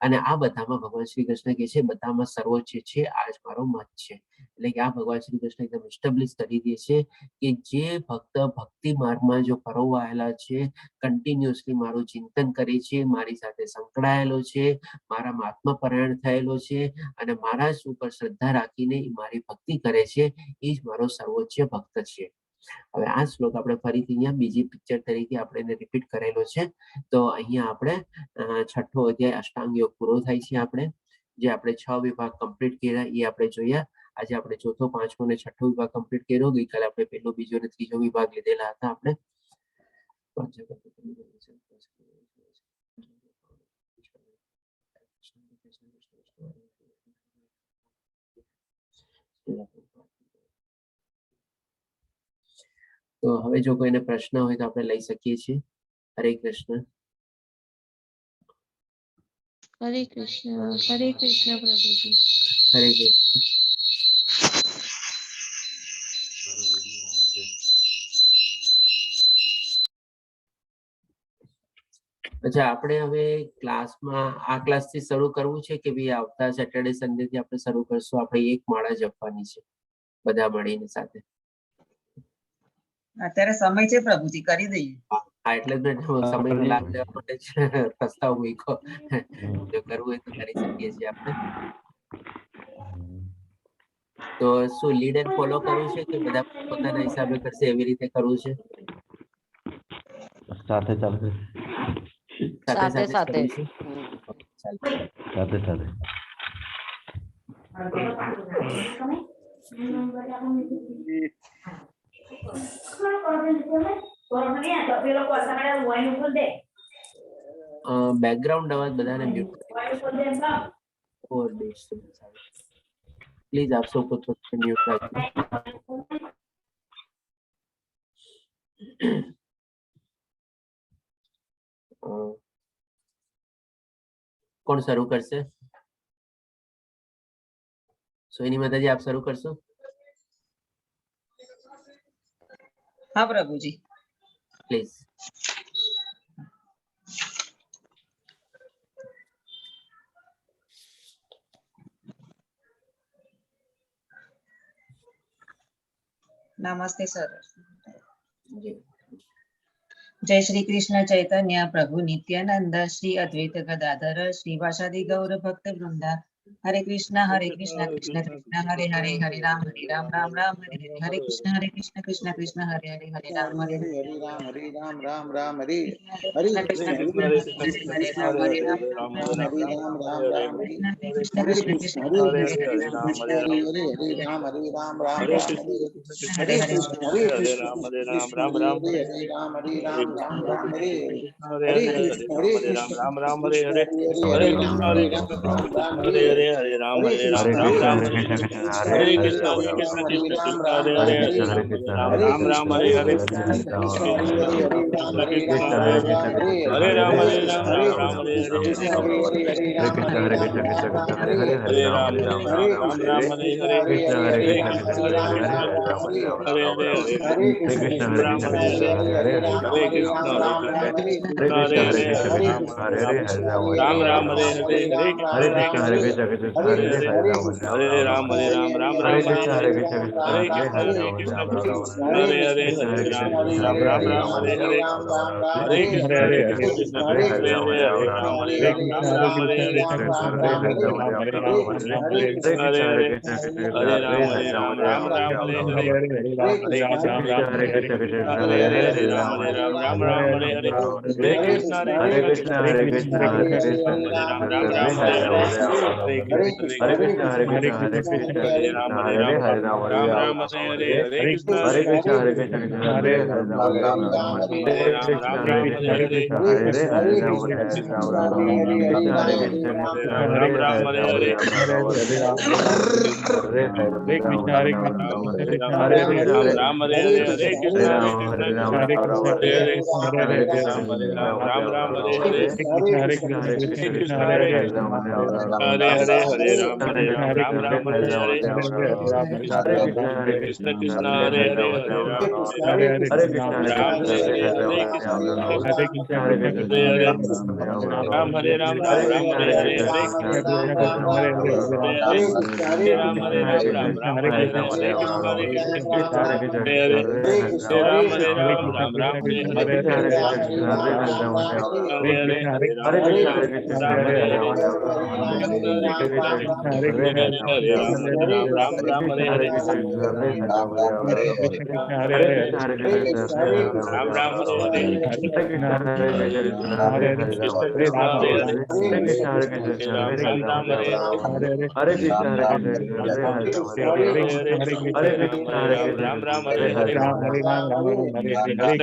અને આ બધામાં ભગવાન શ્રી કૃષ્ણ કહે છે બધામાં સર્વોચ્ચ છે, આ જ મારો મત છે. એટલે કે આ ભગવાન શ્રી કૃષ્ણ એકદમ એસ્ટાબ્લિશ કરી દે છે કે જે ભક્ત ભક્તિ માર્ગમાં જો પરોવાયેલા છે, કન્ટિન્યુઅસલી મારું ચિંતન કરે છે, મારી સાથે સંકળાયેલો છે, મારામાં આત્મપરાયણ થયેલો છે અને મારા જ ઉપર શ્રદ્ધા રાખીને મારી ભક્તિ કરે છે, એ જ મારો સર્વોચ્ચ ભક્ત છે. હવે આ શ્લોક આપણે ફરીથી અહીંયા બીજી પિક્ચર તરીકે આપણે એને રિપીટ કરેલો છે. તો અહીંયા આપણે 6ઠ્ઠો અધ્યાય અષ્ટાંગ યોગ પૂરો થાય છે. આપણે જે આપણે 6 વિભાગ કમ્પ્લીટ કર્યા એ આપણે જોયા. આજે આપણે ચોથો, પાંચમો અને છઠ્ઠો વિભાગ કમ્પ્લીટ કર્યો. ગઈકાલે આપણે પહેલો, બીજો અને ત્રીજો વિભાગ લીધેલા હતા. આપણે તો હવે જો કોઈને પ્રશ્ન હોય તો આપણે લઈ શકીએ છીએ. હરે કૃષ્ણ. હરે કૃષ્ણ પ્રભુજી. હરે કૃષ્ણ. અચ્છા, આપણે હવે ક્લાસમાં આ ક્લાસથી શરૂ કરવું છે કે ભાઈ આવતા સેટરડે સન્ડે થી આપણે શરૂ કરશું? આપણે એક માળા જપવાની છે બધા મળીને સાથે. અત્યારે સમય છે પ્રભુજી, કરી દઈએ. હા, એટલે જ મેં સમય લાભ લેવા માટે જ પ્રસ્તાવ મૂક્યો. જો કરવું હોય તો કરી શકીએ છીએ આપણે. તો શું લીડર ફોલો કરવું છે કે બધા પોતાના હિસાબે કરશે, એવી રીતે કરવું છે? સાથે ચાલશે. સાથે સાથે બેકગ્રાઉન્ડ અવાજ બધાને મ્યુટ પ્લીઝ. આપ સૌ को थोड़ा म्यूट रखिए. કોણ શરૂ કરશે? સોહિની માતાજી, આપ શરૂ કરશો? હા પ્રભુજી, પ્લીઝ. નમસ્તે સર. જય શ્રી કૃષ્ણ ચૈતન્ય પ્રભુ નિત્યાનંદ, શ્રી અદ્વૈત ગદાધર, શ્રી વાસાદિ ગૌર ભક્ત વૃંદા. હરે કૃષ્ણ કૃષ્ણ કૃષ્ણ હરે હરે, હરે રામ રામ રામ હરે હરે. હરે કૃષ્ણ કૃષ્ણ કૃષ્ણ હરે હરે, હરે રામ હરે હરે. હરે કૃષ્ણ હરે રામ હરે રામ કૃષ્ણ કૃષ્ણ કૃષ્ણ હરે હરે રામ હરે રામ હરે કૃષ્ણ હરે કૃષ્ણ હરે રામ રામ રામ હરે હરે રામ રામ હરે હરે. હરે કૃષ્ણ હરે રામ રામ રામ હરે કૃષ્ણ કૃષ્ણ કૃષ્ણ હરે હરે, રામ રામ હરે હરે. કૃષ્ણ કૃષ્ણ હરે હરે રામ રામ રામ હરે હરે. હરે રામ રામ હરે હરે. હરે કૃષ્ણ હરે હરે હરે કૃષ્ણ રામ હરે હરે. હરે કૃષ્ણ હરે હરે રામ રામ હરે હરે. હરે કૃષ્ણ હરે રામ રામ રામ હરે હરે. હરે કૃષ્ણ હરે રામ રામ હરે હરે. હરે કૃષ્ણ કૃષ્ણ હરે હરે રામ રામ હરે હરે. હરે કૃષ્ણ હરે હરે રામ રામ હરે હરે. હરે કૃષ્ણ રામ હરે હરે. હરે હરે રામ રામ હરે હરે. હરે કૃષ્ણ હરે કૃષ્ણ હરે કૃષ્ણ રામ રામ હરે હરે. હરે કૃષ્ણ હરે કૃષ્ણ હરે રામ રામ હરે હરે. હરે કૃષ્ણ હરે કૃષ્ણ હરે રામ રામ રામ હરે હરે. રામ રામ હરે હરે. हरे कृष्ण हरे कृष्ण राम हरे हरे. हरे कृष्ण हरे कृष्ण हरे कृष्ण हरे हरे हरे राम हरे राम राम हरे हरे. कृष्ण हरे Krishna Krishna Krishna Hare Hare Hare Hare Hare Hare Ram Ram Hare Hare Hare Krishna Krishna Hare Hare Hare Ram Hare Hare Ram Hare Hare Hare Krishna Krishna Krishna Hare Ram Hare Ram Ram Hare Hare Hare Krishna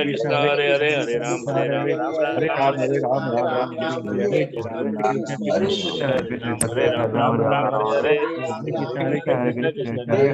Krishna Hare Hare Hare Ram Hare Ram Ram Hare Hare Hare Krishna Krishna Hare Hare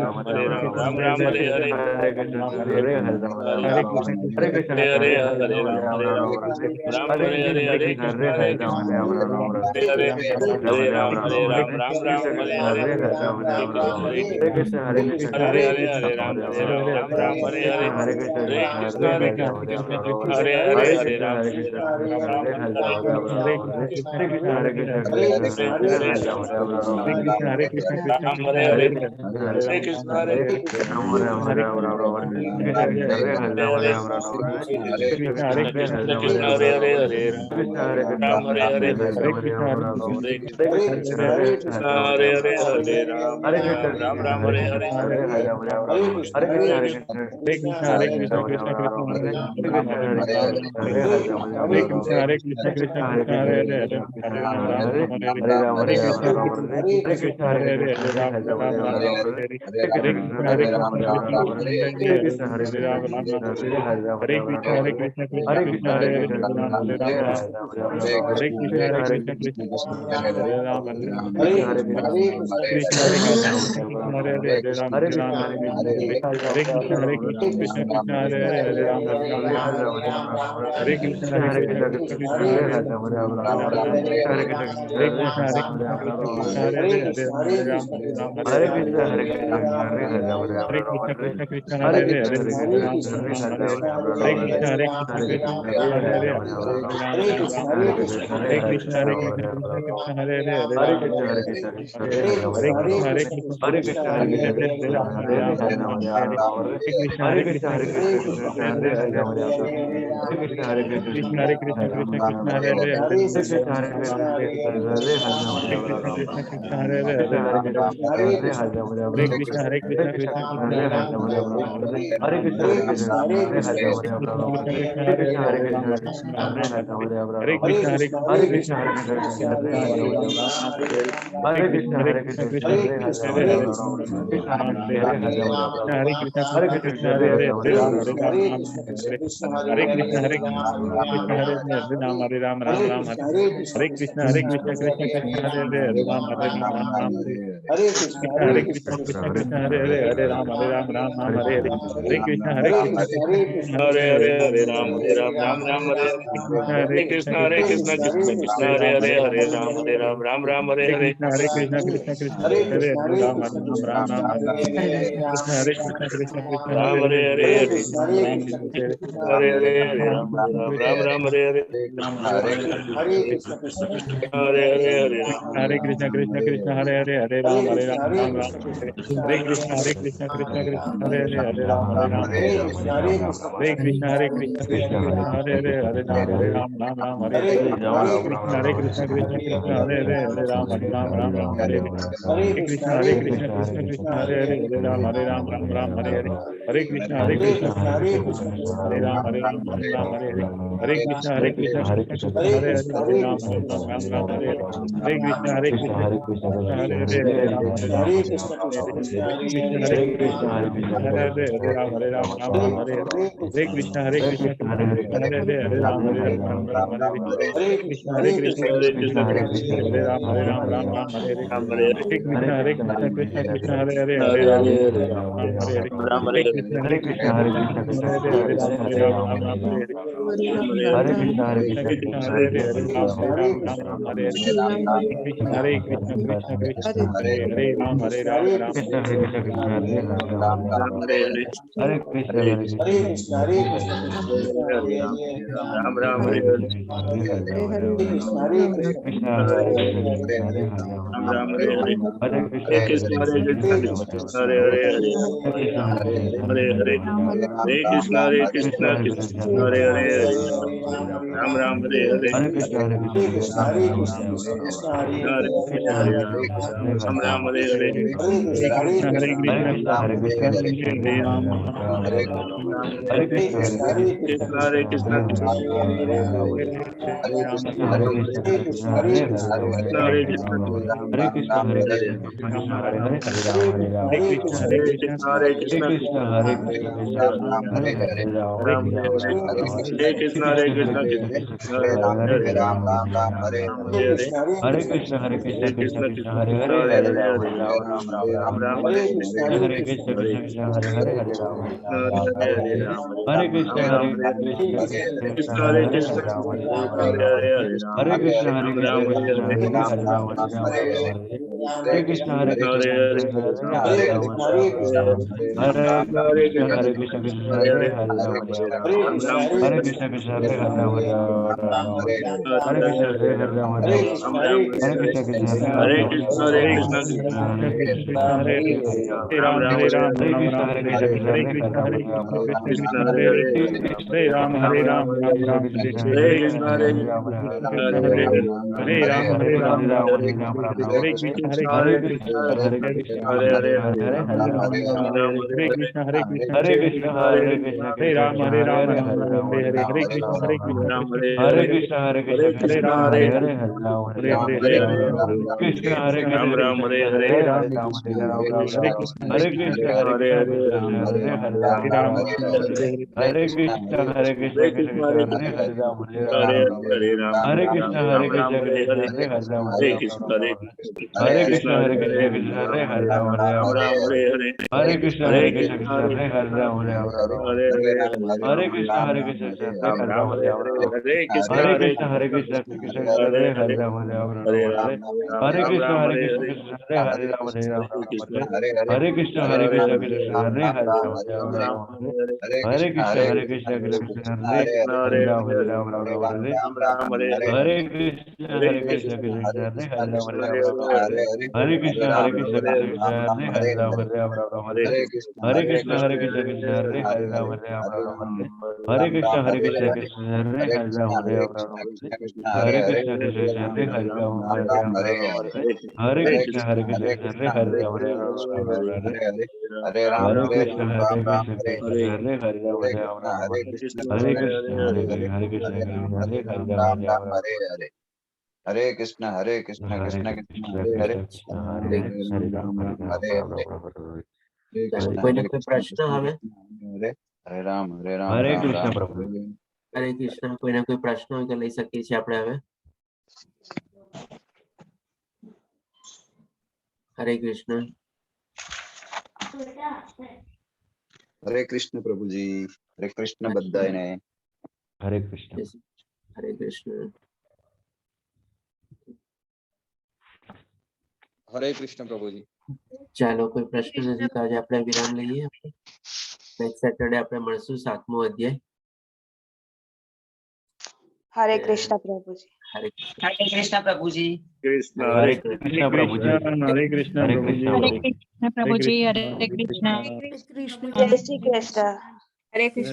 Ram Hare Ram Ram Hare Hare Hare Krishna Hare Hare Hare Ram Hare Ram Hare Hare Krishna Krishna Hare Hare Ram Hare Ram Ram Hare Hare Krishna Hare Hare Ram Ram Hare Hare Krishna Krishna Hare Hare Ram Ram Ram Hare Ram Ram Hare Hare Krishna Krishna Hare Hare Hare Ram Ram Ram Hare Ram Ram Hare Hare Krishna Krishna Hare Hare Ram Hare Ram Hare Ram Hare Hare Ram Hare Hare Hare Krishna Krishna हरे कृष्ण हरे हरे राम राम राम राम हरे हरे हरे कृष्ण कृष्ण हरे हरे हरे राम हरे राम हरे कृष्ण कृष्ण कृष्ण हरे कृष्ण हरे हरे हरे राम हरे राम राम राम हरे हरे हरे कृष्ण कृष्ण कृष्ण हरे हरे हरे राम हरे राम राम राम हरे हरे हरे कृष्ण हरे कृष्ण कृष्ण कृष्ण कृष्ण हरे राम राम राम हरे हरे हरे कृष्ण कृष्ण कृष्ण हरे हरे हरे राम राम हरे हरे हरे कृष्ण कृष्ण कृष्ण हरे हरे हरे राम राम राम हरे हरे हरे राम राम हरे राम कृष्ण हरे हरे राम हरे राम राम राम हरे हरे हरे राम राम हरे कृष्ण कृष्ण कृष्ण हरे हरे हरे राम हरे राम कृष्ण राम हरे कृष्ण हरे कृष्ण हरे कृष्ण हरे कृष्ण कृष्ण हरे हरे राम हरे हरे हरे हरे कृष्ण हरे राम राम कृष्ण कृष्ण हरे हरे राम हरे हरे हरे कृष्ण हरे कृष्ण हरे हरे हरे हरे हरे राम हरे हरे कृष्ण कृष्ण हरे हरे हरे राम राम हरे हरे हरे कृष्ण कृष्ण कृष्ण हरे हरे हरे हरे राम राम हरे हरे हरे हरे कृष्ण कृष्ण कृष्ण कृष्ण हरे राम हरे कृष्ण कृष्ण हरे कृष्ण कृष्ण हरे राम हरे कृष्ण हरे कृष्ण कृष्ण हरे कृष्ण हरे कृष्ण हरे हरे कृष्ण कृष्ण कृष्ण हरे हरे हरे राम हरे राम हरे कृष्ण हरे हरे कृष्ण हरे कृष्ण कृष्ण कृष्ण हरे कृष्ण कृष्ण कृष्ण हरे हरे राम हरे हरे राम हरे राम राम हरे कृष्ण हरे कृष्ण कृष्ण कृष्ण कृष्ण कृष्ण हरे हरे हरे हरे हरे राम हरे राम राम हरे हरे हरे कृष्ण हरे कृष्ण कृष्ण कृष्ण कृष्ण हरे कृष्ण हरे हरे हरे हरे राम हरे हरे राम राम राम राम राम राम हरे हरे कृष्ण हरे कृष्ण हरे कृष्ण कृष्ण हरे हरे हरे राम हरे कृष्ण राम हरे राम राम हरे हरे हरे हरे राम हरे हरे राम कृष्ण राम हरे हरे हरे कृष्ण कृष्ण कृष्ण कृष्ण हरे हरे हरे कृष्ण हरे राम हरे राम कृष्ण राम हरे राम हरे हरे हरे राम हरे कृष्ण हरे राम कृष्ण राम हरे कृष्ण हरे हरे हरे राम हरे राम राम राम हरे हरे कृष्ण हरे कृष्ण कृष्ण हरे कृष्ण हरे हरे राम हरे हरे राम हरे राम राम राम हरे कृष्ण हरे कृष्ण कृष्ण हरे हरे राम हरे राम राम राम राम राम हरे कृष्ण कृष्ण हरे हरे राम हरे राम हरे हरे कृष्ण हरे हरे राम हरे हरे राम कृष्ण राम हरे हरे कृष्ण कृष्ण कृष्ण हरे हरे हरे राम हरे कृष्ण राम हरे राम कृष्ण हरे कृष्ण कृष्ण हरे कृष्ण कृष्ण कृष्ण कृष्ण हरे हरे हरे हरे राम राम राम राम हरे हरे राम कृष्ण राम हरे हरे कृष्ण हरे कृष्ण हरे हरे कृष्ण हरे राम हरे राम कृष्ण राम कृष्ण राम कृष्ण हरे हरे हरे कृष्ण हरे हरे राम कृष्ण राम कृष्ण राम कृष्ण हरे हरे कृष्ण हरे हरे हरे राम कृष्ण राम कृष्ण राम हरे हरे हरे हरे हरे राम राम राम हरे राम राम हरे हरे कृष्ण हरे हरे कृष्ण कृष्ण हरे कृष्ण कृष्ण कृष्ण कृष्ण हरे हरे कृष्ण हरे हरे राम राम राम राम हरे हरे कृष्ण हरे कृष्ण कृष्ण कृष्ण हरे कृष्ण कृष्ण हरे कृष्ण कृष्ण हरे हरे राम हरे राम हरे राम राम हरे हरे हरे राम हरे हरे कृष्ण राम राम हरे कृष्ण कृष्ण हरे हरे हरे कृष्ण हरे कृष्ण कृष्ण कृष्ण हरे हरे हरे कृष्ण हरे राम हरे हरे राम हरे हरे हरे राम कृष्ण राम कृष्ण कृष्ण हरे राम कृष्ण राम कृष्ण हरे कृष्ण हरे हरे हरे राम हरे राम राम हरे राम कृष्ण हरे कृष्ण कृष्ण कृष्ण हरे हरे कृष्ण हरे हरे हरे राम हरे राम राम राम कृष्ण राम हरे हरे हरे कृष्ण हरे कृष्ण कृष्ण कृष्ण हरे हरे कृष्ण हरे राम हरे राम हरे राम हरे राम हरे हरे राम कृष्ण राम राम कृष्ण हरे कृष्ण हरे हरे हरे राम हरे हरे राम कृष्ण राम हरे राम कृष्ण कृष्ण हरे हरे कृष्ण राम हरे हरे राम हरे राम राम राम हरे हरे हरे कृष्ण हरे कृष्ण कृष्ण कृष्ण हरे हरे हरे राम हरे राम राम हरे हरे हरे राम हरे कृष्ण राम कृष्ण हरे राम हरे राम राम हरे हरे राम हरे राम हरे हरे कृष्ण कृष्ण कृष्ण कृष्ण कृष्ण कृष्ण हरे हरे हरे हरे राम हरे राम हरे राम राम हरे राम कृष्ण राम हरे कृष्ण हरे कृष्ण हरे हरे राम हरे हरे राम राम कृष्ण हरे कृष्ण हरे कृष्ण हरे कृष्ण हरे हरे राम हरे राम राम राम राम हरे हरे हरे कृष्ण हरे कृष्ण कृष्ण कृष्ण कृष्ण हरे हरे कृष्ण हरे हरे राम हरे राम राम हरे राम राम हरे हरे हरे कृष्ण हरे कृष्ण कृष्ण कृष्ण हरे हरे राम कृष्ण हरे हरे राम हरे राम हरे हरे कृष्ण राम कृष्ण हरे कृष्ण हरे कृष्ण हरे हरे राम हरे राम राम हरे हरे कृष्ण कृष्ण हरे कृष्ण हरे कृष्ण हरे हरे हरे राम हरे राम राम हरे कृष्ण हरे कृष्ण हरे कृष्ण हरे हरे राम हरे राम राम हरे कृष्ण कृष्ण कृष्ण हरे हरे राम हरे राम राम हरे कृष्ण कृष्ण कृष्ण हरे हरे राम हरे राम राम हरे कृष्ण कृष्ण कृष्ण हरे हरे राम हरे राम राम हरे कृष्ण हरे कृष्ण हरे हरे राम हरे राम राम हरे कृष्ण कृष्ण हरे कृष्ण कृष्ण हरे हरे कृष्ण कृष्ण हरे हरे राम हरे राम हरे राम हरे राम हरे हरे ચાલો कृष्ण કોઈને કોઈ પ્રશ્ન कृष्ण હવે कृष्ण हरे हरे राम हरे राम कृष्ण राम प्रभु હરે કૃષ્ણ કોઈને કોઈ પ્રશ્ન હોય તો લઈ શકીએ છીએ આપણે હવે હરે કૃષ્ણ हरे कृष्ण प्रभु जी हरे कृष्ण बधाई ने हरे कृष्ण હરે કૃષ્ણ हरे कृष्ण प्रभु जी ચાલો કોઈ પ્રશ્ન નથી તો આજે આપણે વિરામ લઈએ નેક્સ્ટ સેટરડે આપણે મળશું 7મો અધ્યાય हरे कृष्ण प्रभु जी હરે કૃષ્ણ हरे कृष्ण प्रभु जी कृष्ण હરે हरे हरे કૃષ્ણ कृष्ण प्रभु जी हरे कृष्ण हरे प्रभु जी कृष्ण हरे प्रभु कृष्ण हरे प्रभु जी, कृष्ण हरे कृष्ण। कृष्ण जय श्री कृष्ण हरे कृष्ण